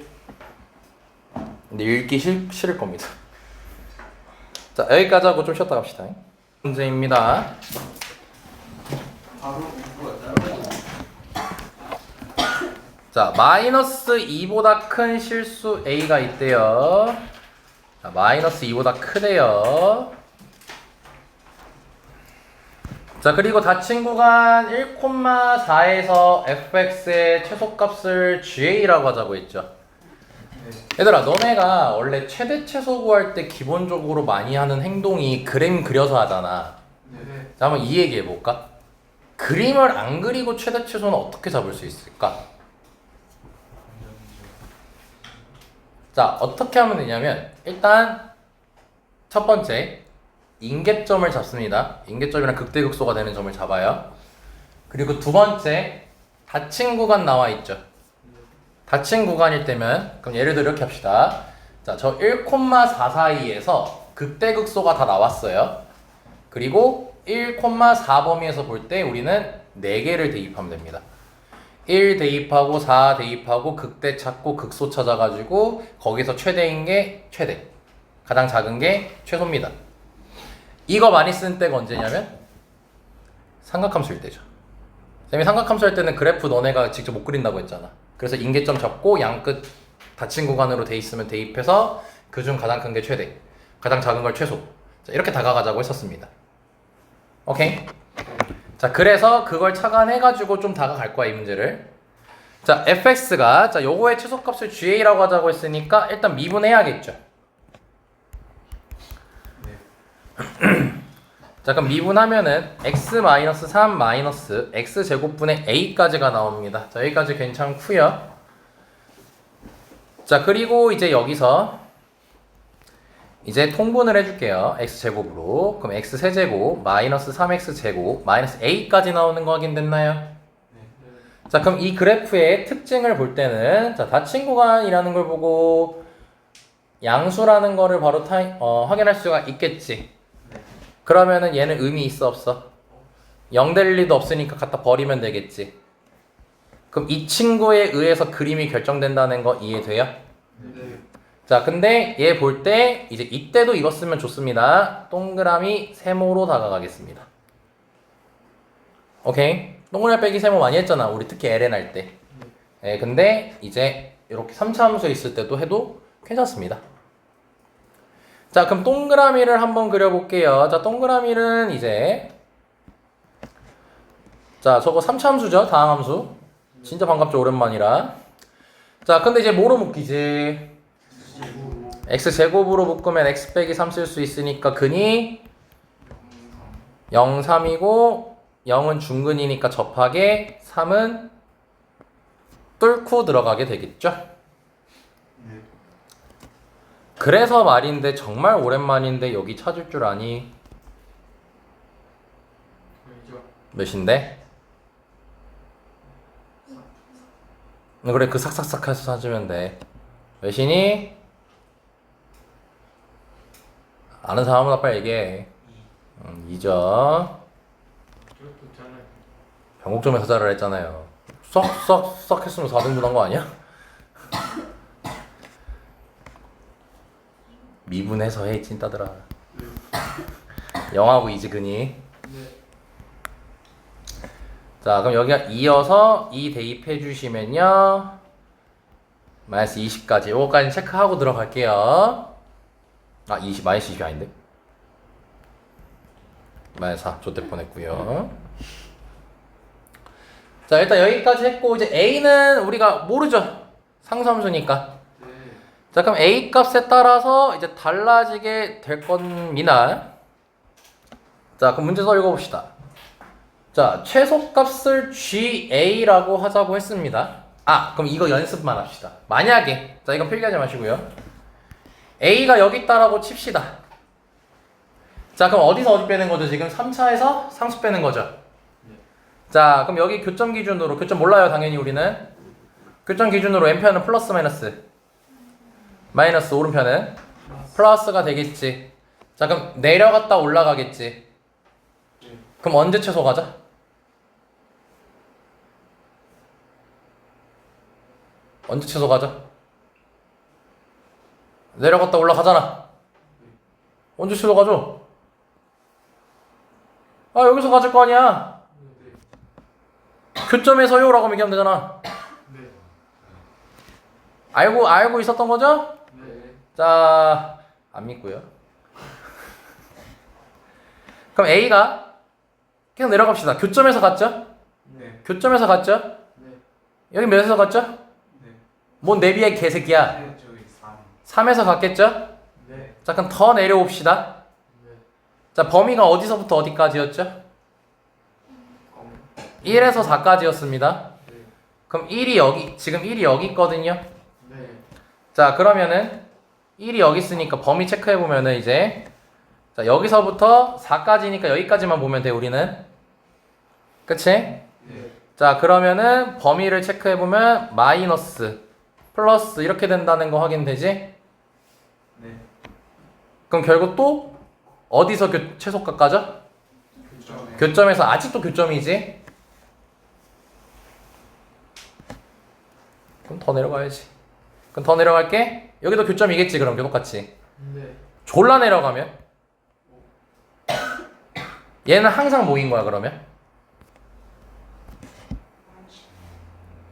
근데 읽기 싫을 겁니다. 자, 여기까지 하고 좀 쉬었다 갑시다. 문제입니다. 바로 공부가 자, 마이너스 2보다 큰 실수 a가 있대요. 자, 마이너스 2보다 크대요. 자, 그리고 닫힌 구간 1,4에서 fx의 최소값을 ga라고 하자고 했죠. 얘들아, 너네가 원래 최대 최소 구할 때 기본적으로 많이 하는 행동이 그림 그려서 하잖아. 네. 자, 한번 이 얘기 해볼까? 그림을 안 그리고 최대 최소는 어떻게 잡을 수 있을까? 자, 어떻게 하면 되냐면 일단 첫 번째 인계점을 잡습니다. 인계점이랑 극대극소가 되는 점을 잡아요. 그리고 두 번째 닫힌 구간 나와 있죠. 닫힌 구간일 때면 그럼 예를 들어 이렇게 합시다. 자, 저 1,4 사이에서 극대극소가 다 나왔어요. 그리고 1,4 범위에서 볼 때 우리는 4개를 대입하면 됩니다. 1 대입하고 4 대입하고 극대 찾고 극소 찾아가지고 거기서 최대인 게 최대, 가장 작은 게 최소입니다. 이거 많이 쓴 때가 언제냐면 삼각함수일 때죠. 쌤이 삼각함수 할 때는 그래프 너네가 직접 못 그린다고 했잖아. 그래서 인계점 잡고 양끝 닫힌 구간으로 돼 있으면 대입해서 그중 가장 큰 게 최대, 가장 작은 걸 최소. 자, 이렇게 다가가자고 했었습니다. 오케이? 자, 그래서 그걸 착안해가지고 좀 다가갈 거야, 이 문제를. 자, fx가, 자, 요거의 최소값을 ga라고 하자고 했으니까 일단 미분해야겠죠. 자, 그럼 미분하면은 x-3 x제곱분의 a까지가 나옵니다. 자, 여기까지 괜찮고요. 자, 그리고 이제 여기서 이제 통분을 해줄게요. x제곱으로. 그럼 x세제곱 마이너스 3x제곱 마이너스 a까지 나오는 거 확인됐나요? 자, 그럼 이 그래프의 특징을 볼 때는 자, 닫힌 구간이라는 걸 보고 양수라는 거를 바로 확인할 수가 있겠지. 그러면은 얘는 의미 있어 없어? 0 될 리도 없으니까 갖다 버리면 되겠지. 그럼 이 친구에 의해서 그림이 결정된다는 거 이해돼요? 네. 자, 근데 얘 볼 때 이제 이때도 이거 쓰면 좋습니다. 동그라미 세모로 다가가겠습니다. 오케이? 동그라미 빼기 세모 많이 했잖아. 우리 특히 LN 할 때. 예, 근데 이제 이렇게 3차 함수에 있을 때도 해도 괜찮습니다. 자, 그럼 동그라미를 한번 그려볼게요. 자, 동그라미는 이제 자, 저거 3차 함수죠. 다항 함수. 진짜 반갑죠. 오랜만이라. 자, 근데 이제 뭐로 묶이지? x제곱으로 묶으면 x 빼기 3 쓸 수 있으니까 근이 0, 3이고 0은 중근이니까 접하게 3은 뚫고 들어가게 되겠죠? 네. 그래서 말인데 정말 오랜만인데 여기 찾을 줄 아니? 보이죠? 몇인데? 그래 그 삭삭삭 해서 찾으면 돼. 몇이니? 아는 사람은 빨리 얘기해. 2점. 이것도 잖아요. 변곡점에서 자를 했잖아요. 썩 했으면 4등분 한 거 아니야? 미분해서 해 찐따들아. 0하고 2지 근이. 네. 자 그럼 여기가 2여서 2 대입해 주시면요 마이너스 20까지 요거까지 체크하고 들어갈게요. 아 20 마이너스 20이 아닌데 마이너스 4 좆될 뻔했고요. 자 일단 여기까지 했고 이제 A는 우리가 모르죠. 상수함수니까. 네. 자 그럼 A 값에 따라서 이제 달라지게 될 겁니다. 자 그럼 문제 더 읽어봅시다. 자 최소값을 GA라고 하자고 했습니다. 아 그럼 이거 연습만 합시다. 만약에 자 이건 필기하지 마시고요. A가 여기 있다라고 칩시다. 자 그럼 어디서 어디 빼는 거죠? 지금 3차에서 상수 빼는 거죠. 자 그럼 여기 교점 기준으로 교점 몰라요 당연히 우리는. 교점 기준으로 왼편은 플러스 마이너스 오른편은 플러스가 되겠지. 자 그럼 내려갔다 올라가겠지. 그럼 언제 최소 가자? 언제 최소 가자? 내려갔다 올라가잖아. 언제 최소 가죠? 아 여기서 가질 거 아니야. 교점에서요 라고 얘기하면 되잖아. 네. 알고 있었던 거죠? 네. 자, 안 믿고요. 그럼 A가 계속 내려갑시다. 교점에서 갔죠? 네. 교점에서 갔죠? 네. 여기 몇에서 갔죠? 네. 뭔 내비야 개새끼야. 저기 3. 3에서 갔겠죠? 네. 자, 그럼 더 내려옵시다. 네. 자, 범위가 어디서부터 어디까지였죠? 1에서 4까지였습니다. 네. 그럼 1이 여기, 지금 1이 여기 있거든요. 네. 자, 그러면은 1이 여기 있으니까 범위 체크해보면은 이제 자, 여기서부터 4까지니까 여기까지만 보면 돼, 우리는. 그치? 네. 자, 그러면은 범위를 체크해보면 마이너스, 플러스 이렇게 된다는 거 확인되지? 네. 그럼 결국 또 어디서 최소값 가죠? 교점에. 교점에서 아직도 교점이지? 그럼 더 내려가야지. 그럼 더 내려갈게? 여기도 교점이겠지, 그럼 똑같이. 네. 졸라 내려가면? 얘는 항상 뭐인 거야, 그러면?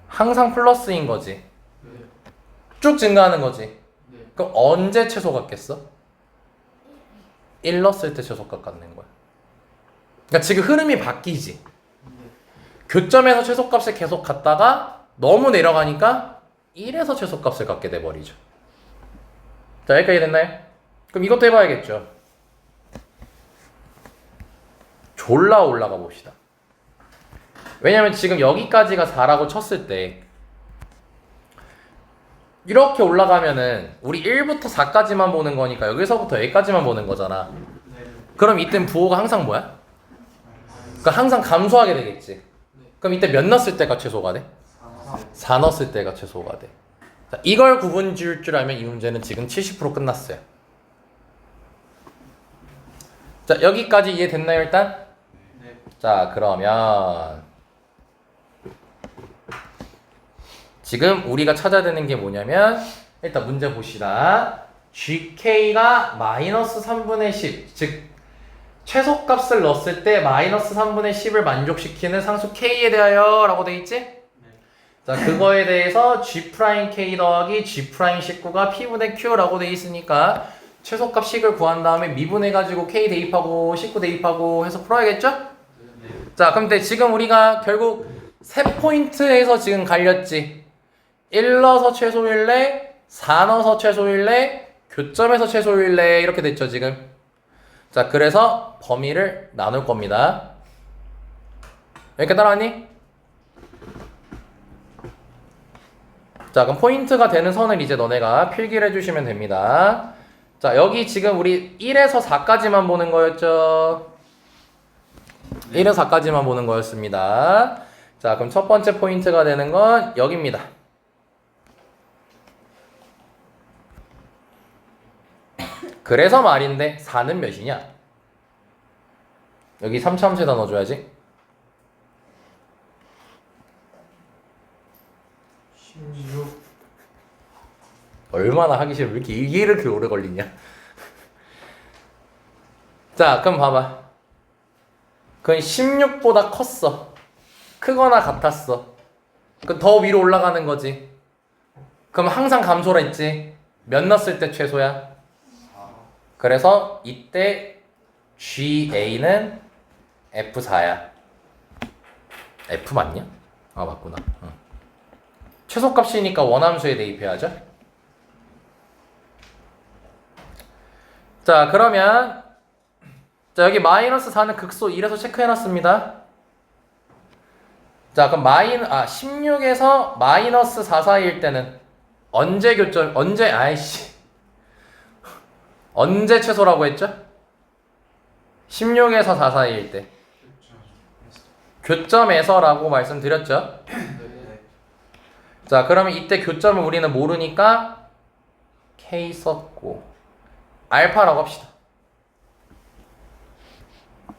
항상 플러스인 거지. 네. 쭉 증가하는 거지. 네. 그럼 언제 최소 같겠어? 1 넣었을 때 최소값 갖는 거야. 그러니까 지금 흐름이 바뀌지. 네. 교점에서 최소값을 계속 갖다가 너무 내려가니까 1에서 최소값을 갖게 돼버리죠. 자 여기까지 됐나요? 그럼 이것도 해봐야겠죠. 졸라 올라가 봅시다. 왜냐면 지금 여기까지가 4라고 쳤을 때 이렇게 올라가면은 우리 1부터 4까지만 보는 거니까 여기서부터 여기까지만 보는 거잖아. 네. 그럼 이땐 부호가 항상 뭐야? 그러니까 항상 감소하게 되겠지. 그럼 이때 몇 넣었을 때가 최소가 돼? 4 넣었을 때가 최소가 돼. 자, 이걸 구분 지을 줄 알면 이 문제는 지금 70% 끝났어요. 자 여기까지 이해됐나요 일단? 네. 자 그러면 지금 우리가 찾아야 되는 게 뭐냐면 일단 문제 봅시다. GK가 마이너스 3분의 10 즉 최소값을 넣었을 때 마이너스 3분의 10을 만족시키는 상수 K에 대하여 라고 돼 있지? 자 그거에 대해서 G'K 더하기 G'19가 P분의 Q라고 돼 있으니까 최소값 식을 구한 다음에 미분해가지고 K 대입하고 19 대입하고 해서 풀어야겠죠? 자 그럼 근데 지금 우리가 결국 세 포인트에서 지금 갈렸지. 1 넣어서 최소일래, 4 넣어서 최소일래, 교점에서 최소일래 이렇게 됐죠 지금. 자, 그래서 범위를 나눌 겁니다. 여기까지 따라왔니? 자, 그럼 포인트가 되는 선을 이제 너네가 필기를 해주시면 됩니다. 자, 여기 지금 우리 1에서 4까지만 보는 거였죠? 1에서 4까지만 보는 거였습니다. 자, 그럼 첫 번째 포인트가 되는 건 여기입니다. 그래서 말인데 4는 몇이냐? 여기 3차 함수에다 넣어줘야지. 16. 얼마나 하기 싫어. 왜 이렇게 이게 이렇게 오래 걸리냐? 자, 그럼 봐봐. 그건 16보다 컸어. 크거나 같았어. 그럼 더 위로 올라가는 거지. 그럼 항상 감소라 했지. 몇 넣었을 때 최소야? 그래서 이때 GA는 F4야. F 맞냐? 아, 맞구나. 최소값이니까 원함수에 대입해야죠. 자, 그러면 자, 여기 마이너스 4는 극소 1에서 체크해놨습니다. 자, 그럼 16에서 마이너스 4 사이일 때는 언제 언제 최소라고 했죠? 16에서 4 사이일 때 교점에서라고 말씀드렸죠? 네. 자, 그러면 이때 교점을 우리는 모르니까 K 썼고 알파라고 합시다.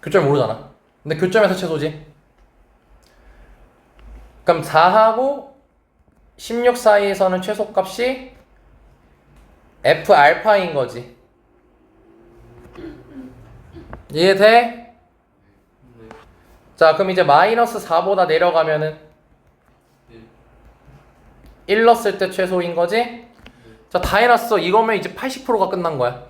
교점 모르잖아. 근데 교점에서 최소지. 그럼 4하고 16 사이에서는 최소값이 F 알파인 거지. 이해돼? 자, 그럼 이제 마이너스 4보다 내려가면은 1 넣었을 때 최소인 거지? 자, 다 해놨어. 이거면 이제 80%가 끝난 거야.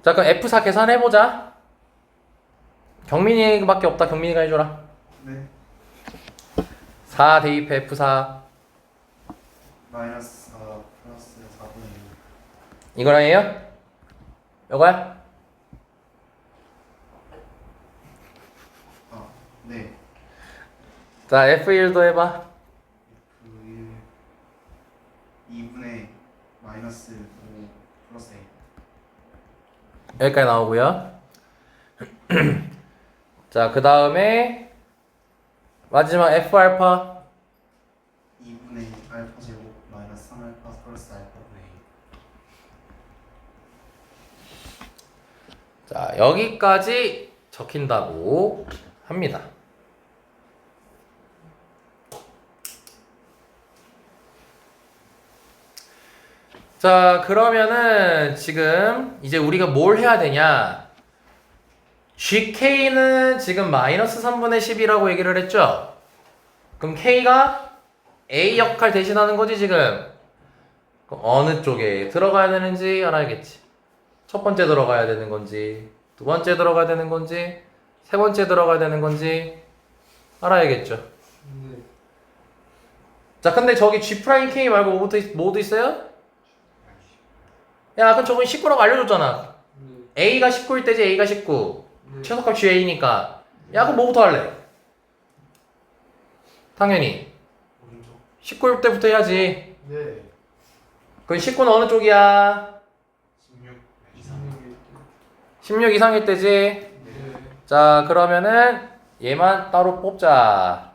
자, 그럼 F4 계산해보자. 경민이밖에 없다. 경민이가 해줘라. 네. 4 대입해 F4. 마이너스 4 플러스 4분의 1. 이거랑 해요? 요거야? 네. 자, F1도 해봐. F1 2분의 마이너스 5 플러스 1. 여기까지 나오고요. 자, 그 다음에 마지막 F 알파. 2분의 알파 제곱 마이너스 3 알파 플러스 알파분의 1. 자, 여기까지 적힌다고 합니다. 자, 그러면은 지금 이제 우리가 뭘 해야 되냐? GK는 지금 마이너스 3분의 10이라고 얘기를 했죠? 그럼 K가 A 역할 대신하는 거지 지금? 그럼 어느 쪽에 들어가야 되는지 알아야겠지. 첫 번째 들어가야 되는 건지, 두 번째 들어가야 되는 건지, 세 번째 들어가야 되는 건지 알아야겠죠. 네. 자, 근데 저기 G'K 말고 뭐도 있어요? 야, 그럼 저건 19라고 알려줬잖아. A가 19일 때지, A가 19. 최소값이 A니까. 야, 그럼 뭐부터 할래? 당연히 오른쪽. 19일 때부터 해야지. 네. 그럼 19는 어느 쪽이야? 16 이상. 16 이상일 때지. 네. 자, 그러면은 얘만 따로 뽑자.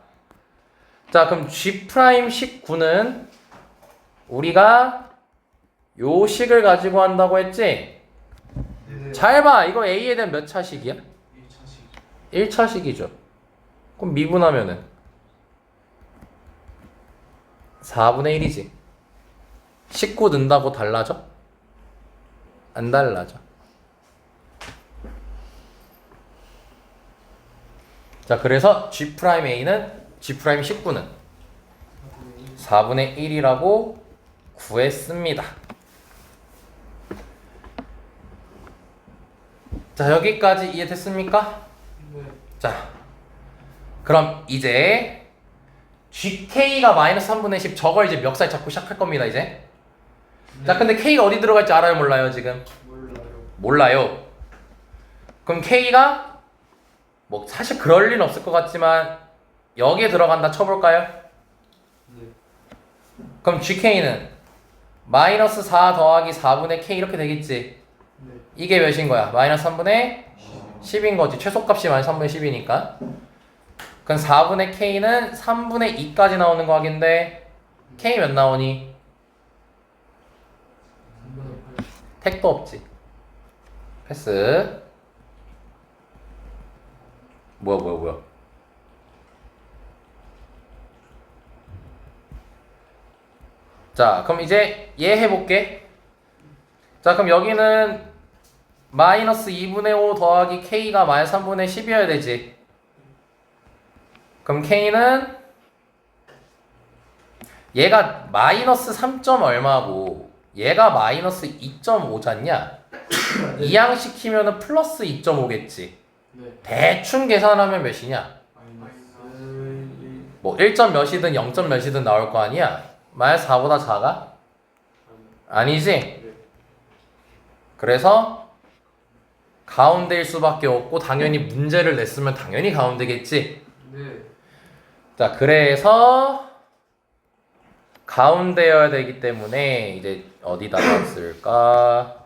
자, 그럼 G'19는 우리가 요 식을 가지고 한다고 했지? 네. 잘 봐. 이거 A에 대한 몇 차식이야? 1차식. 1차식이죠. 그럼 미분하면은 4분의 1이지. 19 넣는다고 달라져? 안 달라져. 자, 그래서 G'A는 G'19는 4분의 1이라고 구했습니다. 자, 여기까지 이해됐습니까? 네. 자, 그럼 이제 GK가 마이너스 3분의 10 저걸 이제 멱살 잡고 시작할 겁니다 이제. 자 근데 K가 어디 들어갈지 알아요 몰라요 지금? 몰라요. 그럼 K가 뭐 사실 그럴 리는 없을 것 같지만 여기에 들어간다 쳐볼까요? 그럼 GK는 마이너스 4 더하기 4분의 K 이렇게 되겠지. 이게 몇인 거야? 마이너스 3분의 10인 거지. 최소값이 마이너스 3분의 10이니까. 그럼 4분의 K는 3분의 2까지 나오는 거 하긴데 K 몇 나오니? 택도 없지. 패스. 뭐야. 자, 그럼 이제 얘 해볼게. 자, 그럼 여기는 마이너스 2분의 5 더하기 K가 마이너스 3분의 10이어야 되지. 그럼 K는 얘가 마이너스 3. 얼마고 얘가 마이너스 2.5잖냐? 이항시키면은 플러스 2.5겠지. 대충 계산하면 몇이냐? 뭐 1점 몇이든 0점 몇이든 나올 거 아니야? 마이너스 4보다 작아? 아니지? 그래서 가운데일 수밖에 없고 당연히 문제를 냈으면 당연히 가운데겠지? 자 그래서 가운데여야 되기 때문에 이제 어디다가 쓸까?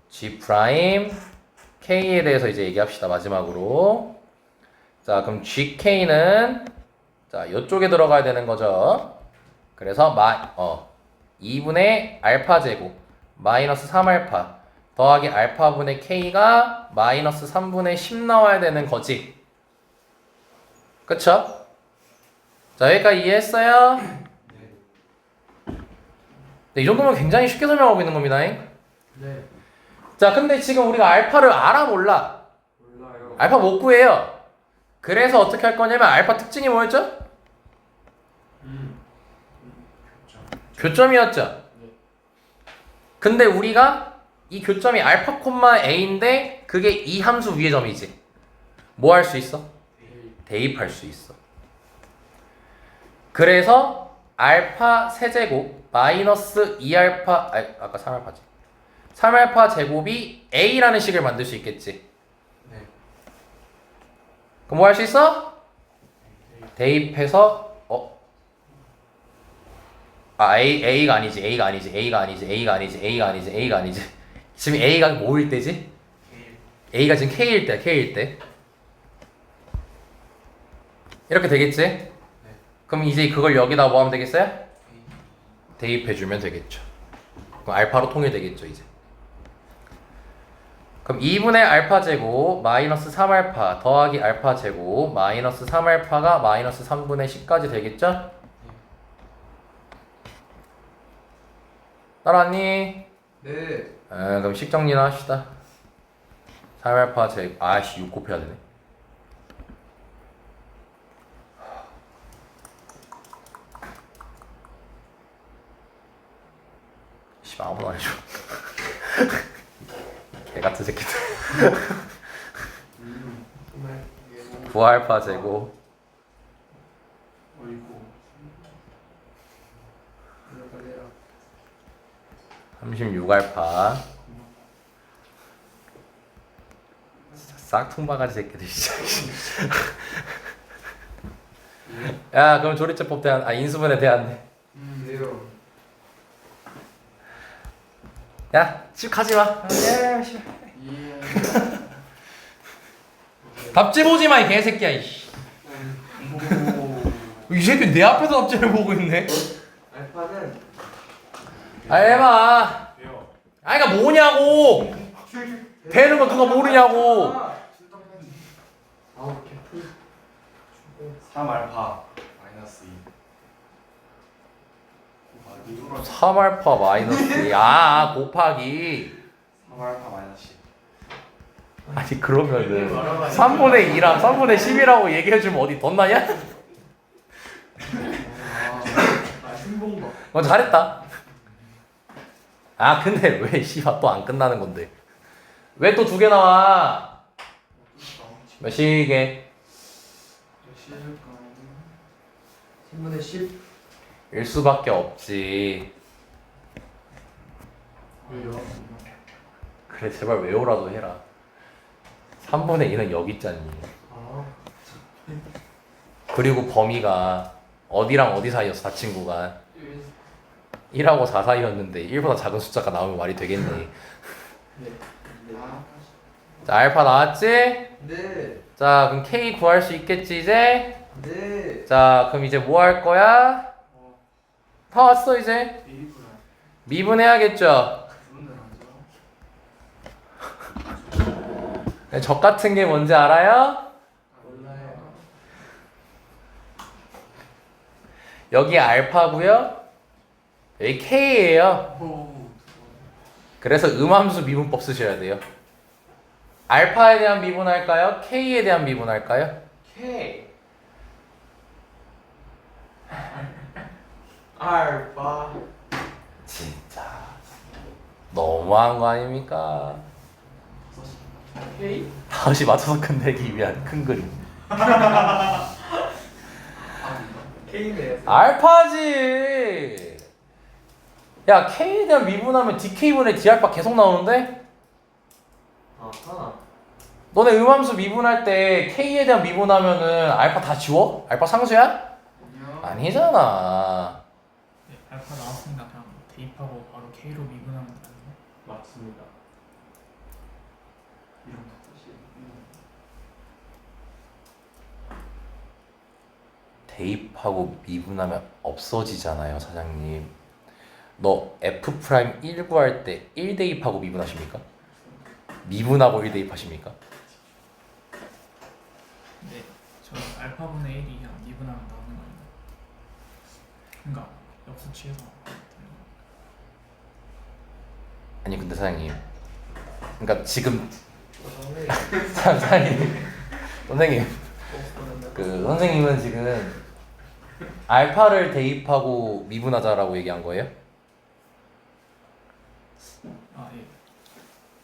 G 프라임 K에 대해서 이제 얘기합시다 마지막으로. 자 그럼 GK는 자 이쪽에 들어가야 되는 거죠. 그래서 2분의 알파 제곱 마이너스 3알파 더하기 알파분의 K가 마이너스 3분의 10 나와야 되는 거지. 그쵸? 자 여기까지 이해했어요? 네, 이 정도면 굉장히 쉽게 설명하고 있는 겁니다. 자 근데 지금 우리가 알파를 알아 몰라요. 알파 못 구해요. 그래서 어떻게 할 거냐면 알파 특징이 뭐였죠? 교점이었죠. 근데 우리가 이 교점이 알파 콤마 A인데 그게 이 함수 위의 점이지. 뭐 할 수 있어? 대입할 수 있어. 그래서 알파 세제곱 마이너스 2알파 아까 3알파지 3알파 제곱이 A라는 식을 만들 수 있겠지. 그럼 뭐 할 수 있어? 대입해서 A가 아니지. 지금 A가 뭐일 때지? A가 지금 K일 때. 이렇게 되겠지? 그럼 이제 그걸 여기다 뭐 하면 되겠어요? 대입해주면 되겠죠. 그럼 알파로 통일되겠죠 이제. 그럼 2분의 알파 제곱 마이너스 3알파 더하기 알파 제곱 마이너스 3알파가 마이너스 3분의 10까지 되겠죠? 따라왔니? 네. 그럼 식 정리나 합시다. 3알파 제곱 6 곱해야 되네. 아무도 안 해줘. 개같은 새끼들. 9알파 제곱 36알파. 싹퉁바가지 새끼들 진짜. 야 그럼 조리제법 대한 인수분해 대안돼. 네요. 야 집 가지마. 답지 보지마 이 개새끼야. 이 새끼 내 앞에서 답지를 보고 있네. 알파는 해봐. 아이가 뭐냐고. 되는 거 누가 모르냐고. 3알파 마이너스 2 3알파 마이너스 야 곱하기 3알파 마이너스 10 아니 그러면은 3분의 2랑 3분의 10이라고 얘기해주면 어디 덧나냐? 잘했다. 근데 왜 씨발 또 안 끝나는 건데 왜 또 2개 나와? 몇 시게? 3분의 10. 일 수밖에 없지. 왜요? 그래 제발 외우라도 해라. 3분의 1은 여기 있잖니. 아. 그리고 범위가 어디랑 어디 사이였어 다 친구가. 1하고 4 사이였는데 1보다 작은 숫자가 나오면 말이 되겠니? 네. 자 알파 나왔지? 네. 자 그럼 K 구할 수 있겠지 이제? 네. 자 그럼 이제 뭐 할 거야? 다 왔어 이제? 미분해야겠죠? 적 같은 게 뭔지 알아요? 몰라요. 여기 알파고요. 여기 K예요. 그래서 음함수 미분법 쓰셔야 돼요. 알파에 대한 미분할까요? K에 대한 미분할까요? K. 알파. 진짜 너무한 거 아닙니까? K. 다시 맞춰서 끝내기 위한 큰 그림. K네요. 알파지. 야 K에 대한 미분하면 DK분의 D알파 계속 나오는데? 아하. 너네 음함수 미분할 때 K에 대한 미분하면은 알파 다 지워? 알파 상수야? 아니잖아. 네, 알파 나왔으니까 그냥 대입하고 바로 K로 미분하면 되나요? 맞습니다. 이런 뜻이. 대입하고 미분하면 없어지잖아요, 사장님. 너 F'1 구할 때 1 대입하고 미분하십니까? 미분하고 1 대입하십니까? 네, 저 알파분의 1이 그냥 미분하면 나오는 거예요. 그러니까 역수 취해서 되는 아니 근데 사장님, 그러니까 지금 네. 선생님 그 선생님은 지금 알파를 대입하고 미분하자라고 얘기한 거예요? 아 예.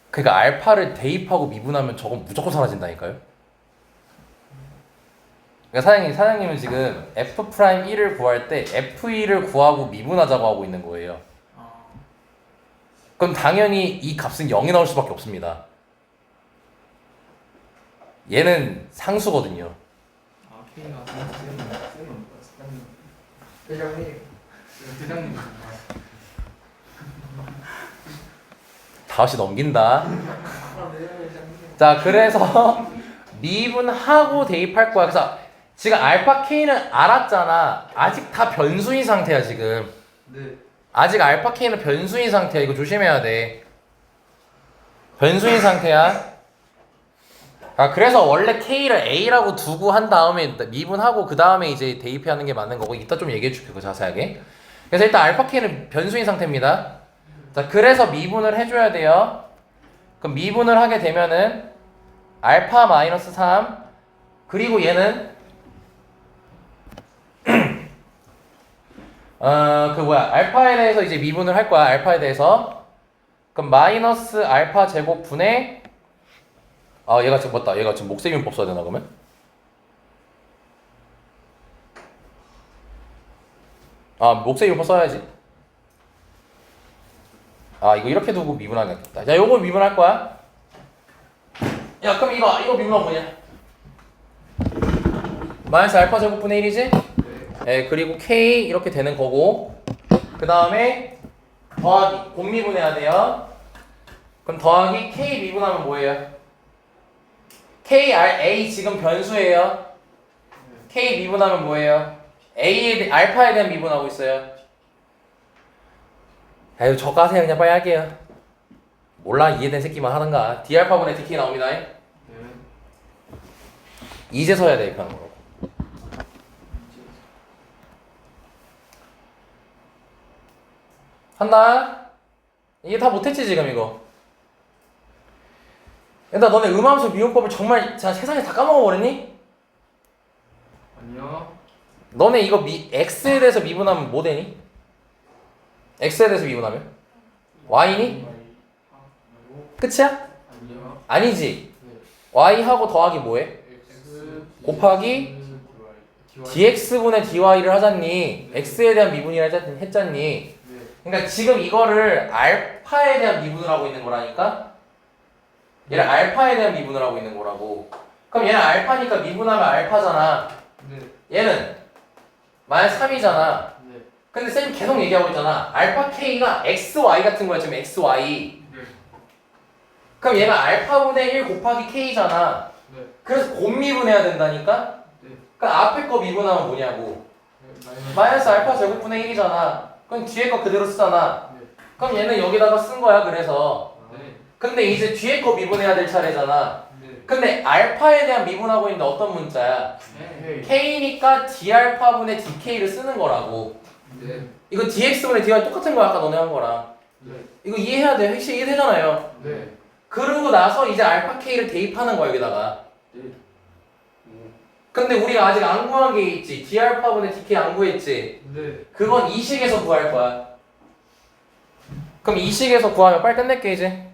그러니까 알파를 대입하고 미분하면 저건 무조건 사라진다니까요? 그러니까 사장님은 지금 F'1을 구할 때 F2를 구하고 미분하자고 하고 있는 거예요. 아 그럼 당연히 이 값은 0이 나올 수밖에 없습니다. 얘는 상수거든요. 아 K가 대장님. 대장님 다시 넘긴다. 아, 네, 대장님. 자, 그래서 미분하고 대입할 거야. 그래서 지금 알파 K는 알았잖아. 아직 다 변수인 상태야 지금. 네. 아직 알파 K는 변수인 상태야. 이거 조심해야 돼. 변수인 상태야. 아, 그래서 원래 K를 A라고 두고 한 다음에 미분하고 그 다음에 이제 대입하는 게 맞는 거고, 이따 좀 얘기해 줄게 그거 자세하게. 그래서 일단 알파 K는 변수인 상태입니다. 자, 그래서 미분을 해줘야 돼요. 그럼 미분을 하게 되면은 알파 마이너스 3 그리고 얘는 알파에 대해서 이제 미분을 할 거야. 알파에 대해서. 그럼 마이너스 알파 제곱 분의 얘가 지금 맞다. 얘가 지금 목세균법 써야 되나 그러면? 목세균법 써야지. 이거 이렇게 두고 미분하겠다. 자, 요거 미분할 거야. 야, 그럼 이거 미분하면 뭐냐? 마이너스 알파 제곱분의 1이지? 네, 그리고 K 이렇게 되는 거고, 그 다음에 더하기 곱미분해야 돼요. 그럼 더하기 K 미분하면 뭐예요? A 지금 변수예요. K 미분하면 뭐예요? 알파에 대한 미분하고 있어요. 아유, 저까세 그냥 빨리 할게요. 몰라, 이해된 새끼만 하던가. D알파분의 DK 나옵니다. 네. 이제서야 대입하는 거라고. 한다. 이게 다 못했지 지금 이거. 얘들아, 너네 음함수 미분법을 정말 세상에 다 까먹어버렸니? 아니요. 너네 이거 X에 대해서 미분하면 뭐 되니? X에 대해서 미분하면? Y니? 끝이야? 아니요. 아니지. 네. Y하고 더하기 뭐해? X 곱하기 dx분의 dy를 하잖니. x에 대한 미분이라 했잖니. 네. 그러니까 지금 이거를 알파에 대한 미분을 하고 있는 거라니까. 얘를 알파에 대한 미분을 하고 있는 거라고. 그럼 얘는 알파니까 미분하면 알파잖아. 네. 얘는 마이너스 3이잖아. 네. 근데 쌤이 계속 얘기하고 있잖아. 알파 k가 xy 같은 거야 지금 xy. 네. 그럼 얘가 알파분의 1 곱하기 k잖아. 네. 그래서 곱미분해야 된다니까? 네. 그럼 앞에 거 미분하면 뭐냐고. 네. 마이너스 알파 제곱분의 1이잖아. 그럼 뒤에 거 그대로 쓰잖아. 네. 그럼 얘는 여기다가 쓴 거야 그래서. 네. 근데 이제 뒤에 거 미분해야 될 차례잖아. 네. 근데 알파에 대한 미분하고 있는데 어떤 문자야? 네. k니까 d알파분의 dk를 쓰는 거라고. 네. 이거 dx분의 dy 똑같은 거야 아까 너네 한 거랑. 네. 이거 이해해야 돼. 확실히 이해되잖아요. 네. 그러고 나서 이제 알파 k를 대입하는 거야 여기다가. 네. 근데 우리가 아직 안 구한 게 있지. d알파분의 dk 안 구했지. 네. 그건 이 식에서 구할 거야. 그럼 이 식에서 구하면 빨리 끝낼게 이제.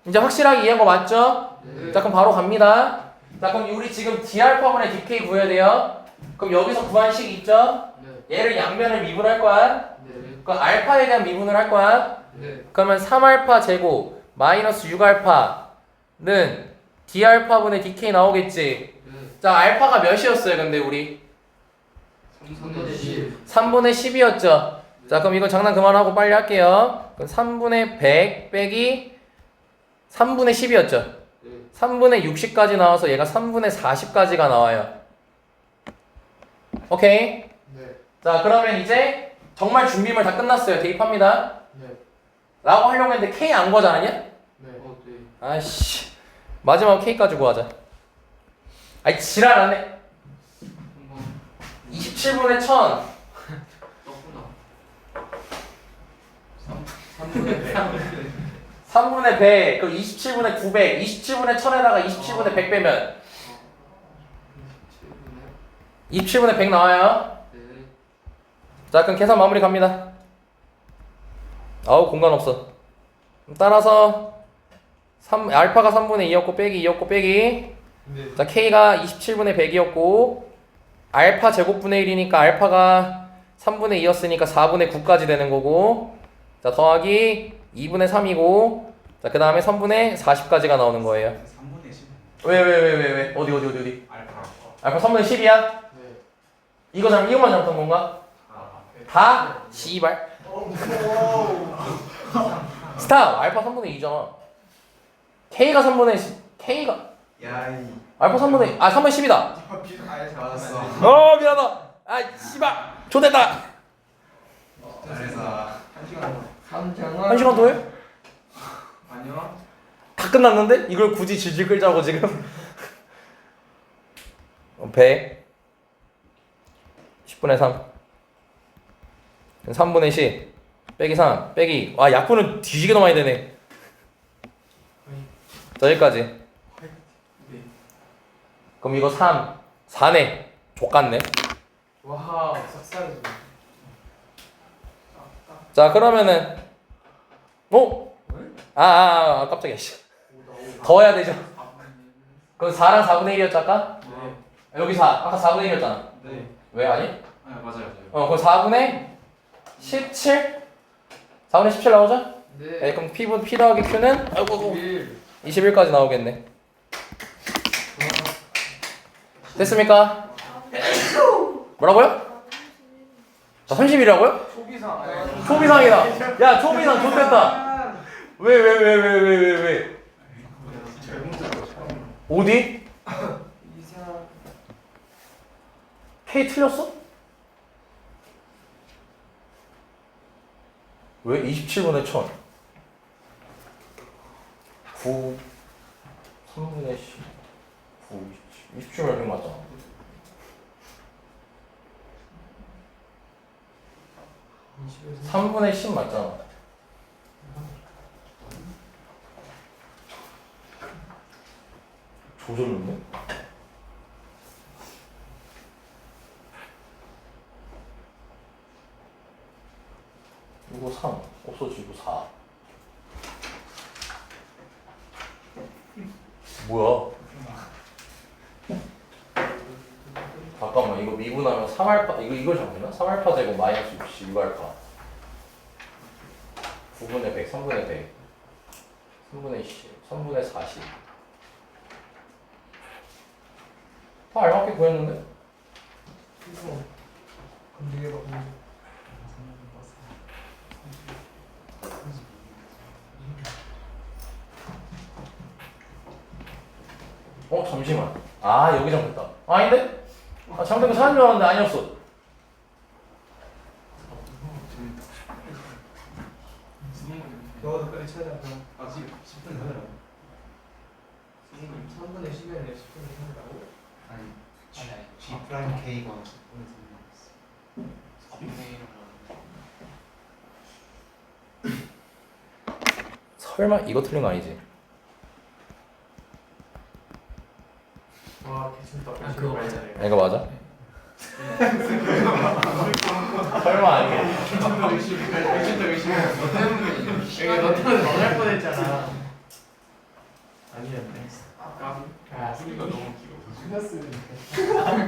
이제 확실하게 이해한 거 맞죠? 네. 자 그럼 바로 갑니다. 자 그럼 우리 지금 d알파분의 dk 구해야 돼요. 그럼 여기서 구한 식 있죠? 네. 얘를 양면을 미분할 거야. 네. 그럼 알파에 대한 미분을 할 거야. 네. 그러면 3알파 제곱 마이너스 6알파는 d알파분의 dk 나오겠지. 네. 자 알파가 몇이었어요 근데 우리? 3분의 10. 3분의 10이었죠. 자 그럼 이거 장난 그만하고 빨리 할게요. 그럼 3분의 100 빼기 3분의 10이었죠. 네. 3분의 60까지 나와서 얘가 3분의 40까지가 나와요. 오케이? 네. 자 그러면 이제 정말 준비물 다 끝났어요. 대입합니다. 네. 라고 하려고 했는데 K 안 구하지 않았냐? 네. 네. 아이씨 마지막 K까지 구하자. 아이 지랄하네. 한번 27분의 1000 떴구나. 3분의 100. 3분의 100 그럼 27분의 900 27분의 1000에다가 27분의 100 빼면 27분의 100 나와요. 네. 자 그럼 계산 마무리 갑니다. 아우 공간 없어. 따라서 알파가 3분의 2였고 빼기 2였고 빼기 네. 자 K가 27분의 100이었고 알파 제곱분의 1이니까 알파가 3분의 2였으니까 4분의 9까지 되는 거고 자 더하기 2분의 3이고 자 그 다음에 3분의 40까지가 나오는 거예요. 3분의 10 왜 어디 알파 알파 3분의 10이야? 네. 이거만 잘못한 건가? 다? 씨발 스탑! 알파 3분의 2잖아. K가 3분의 10 K가 야이 알파 3분의 3분의 10이다. 아예 잘했어 미안하다. 아 씨발 좋됐다. 잘했어 1 시간 더 해? 아니요 다 끝났는데? 이걸 굳이 질질 끌자고 지금 100 10분의 3 3분의 10 빼기 3 빼기 약분은 뒤지게 너무 많이 되네. 자 여기까지. 그럼 이거 3 4네 족같네. 와, 싹싹이. 자 그러면은 깜짝이야 씨. 더 해야 되죠. 그럼 4랑 4분의 1이었죠 아까? 네. 여기 4 아까 4분의 1이었잖아. 네. 왜 아니? 아 맞아요 그럼 4분의 17? 4분의 17 나오죠? 네. 네, 그럼 P 더하기 Q는 1. 21까지 나오겠네. 됐습니까? 뭐라고요? 자 30이라고요? 초기상. 초비상이다. 야 초비상 좋됐다. 왜? 어디? 이상. K 틀렸어? 왜? 27분의 1000 9 3분의 10 9 27분의 100 맞잖아. 네. 3분의 10 맞잖아. 조졌는데? 이거 3 없어지고 4 뭐야? 다 잠깐만 이거 미분하면 3알파 이걸 잡으면 3알파 제곱 마이너스 66알파 9분의 100 3분의 100 3분의 10 3분의 40 다 알맞게 구했는데? 검증해봐. 잠시만 아 여기 잘못했다 아닌데? 아 잘못된 거 사는 줄 알았는데 아니었어 너도 빨리 찾아. 아 지금 10분 하더라고. 3분의 10이 아니라 10분의 3이라고? 아니 아니. G 프라임 K가 10분의 3이었어. 4분의 1은 설마 이거 틀린 거 아니지? 와 괜찮다. 아, 그거 맞아요. 이거 맞아? 설마 아니겠지? 괜찮다 의심. 괜찮다 의심. 너 때문에. 여기 너 때문에 망할 뻔했잖아. 아니었네. 아 소리가 너무 길어. 틀렸으니까.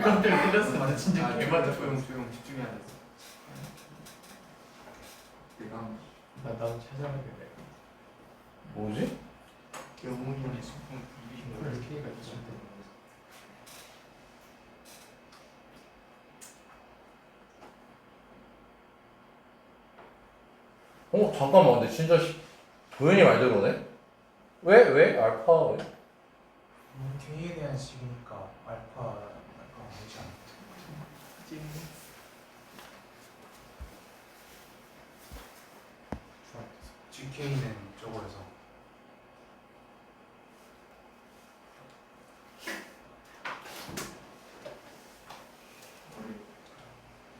깜짝 틀렸으면 진짜 개맞아. 조용 집중해야 돼. 내가 나도 찾아야 돼. 뭐지? 영웅이네. K가 있을 때. 잠깐만 근데 진짜 도현이 말대로네? 왜? 알파 왜? K에 대한 식이니까 알파가 되지 않나? GK는 저거에서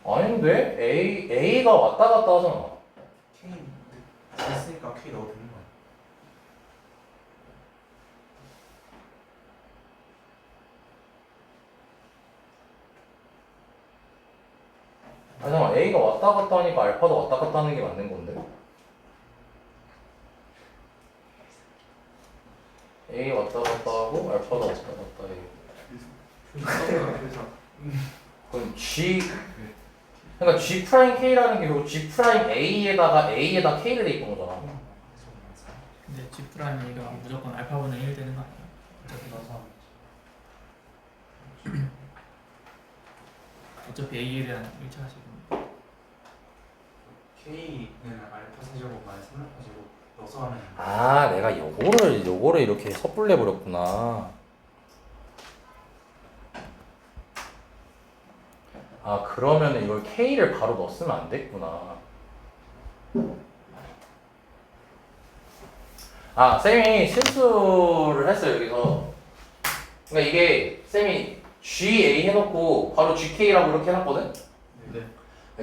아닌데? A가 왔다 갔다 하잖아 K 됐으니까 K 넣어도 되는 거야. 아니 잠깐만 A가 왔다 갔다 하니까 알파도 왔다 갔다 하는 게 맞는 건데 A 왔다 갔다 하고 알파도 왔다 갔다 해 그럼 G 그러니까 G 프라임 K라는 게 결국 G 프라임 A에다가 K를 대입한 거잖아 근데 G 프라임 A가 무조건 알파분의 1 되는 거 아니에요? 어차피 넣어서 어차피 A에 대한 1차식은 K는 알파 세제곱 마이너스 3알파 제곱 넣어서 하면 아 내가 요거를 이렇게 섣불려 버렸구나 아 그러면 이걸 K를 바로 넣었으면 안 됐구나 아 쌤이 실수를 했어요 여기서 그러니까 이게 쌤이 GA 해놓고 바로 GK라고 이렇게 해놨거든? 네.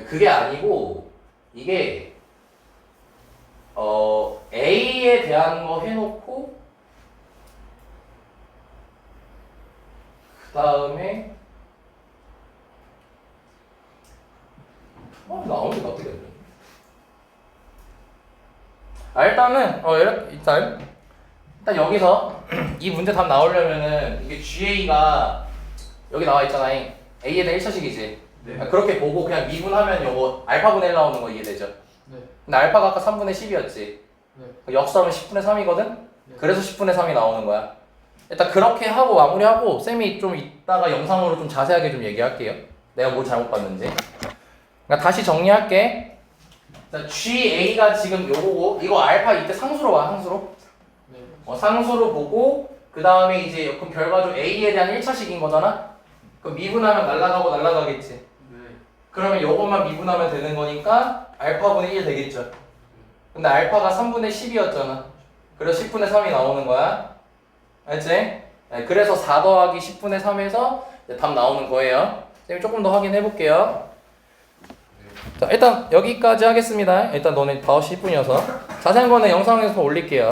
그게 아니고 이게 A에 대한 거 해놓고 그 다음에 나오니까 어떻게 되죠? 일단은 일단 여기서 이 문제 답 나오려면은 이게 GA가 여기 나와 있잖아. A에 대한 1차식이지. 네. 그렇게 보고 그냥 미분하면 요거 알파분의 1 나오는 거 이해되죠? 네. 근데 알파가 아까 3분의 10이었지. 네. 역수하면 10분의 3이거든? 네. 그래서 10분의 3이 나오는 거야. 일단 그렇게 하고 마무리하고 쌤이 좀 이따가 영상으로 좀 자세하게 좀 얘기할게요. 내가 뭘 잘못 봤는지. 그러니까 다시 정리할게. 자, GA가 지금 요거고 이거 알파 이때 상수로 와 상수로. 네. 상수로 보고 그 다음에 이제 그럼 결과적으로 A에 대한 1차식인 거잖아? 그럼 미분하면 날라가겠지. 네. 그러면 요것만 미분하면 되는 거니까 알파분의 1 되겠죠. 근데 알파가 3분의 10이었잖아. 그래서 10분의 3이 나오는 거야. 알지? 네, 그래서 4 더하기 10분의 3에서 답 나오는 거예요. 쌤이 조금 더 확인해 볼게요. 자, 일단 여기까지 하겠습니다. 일단 너네 5시 10분이어서 자세한 거는 영상에서 올릴게요.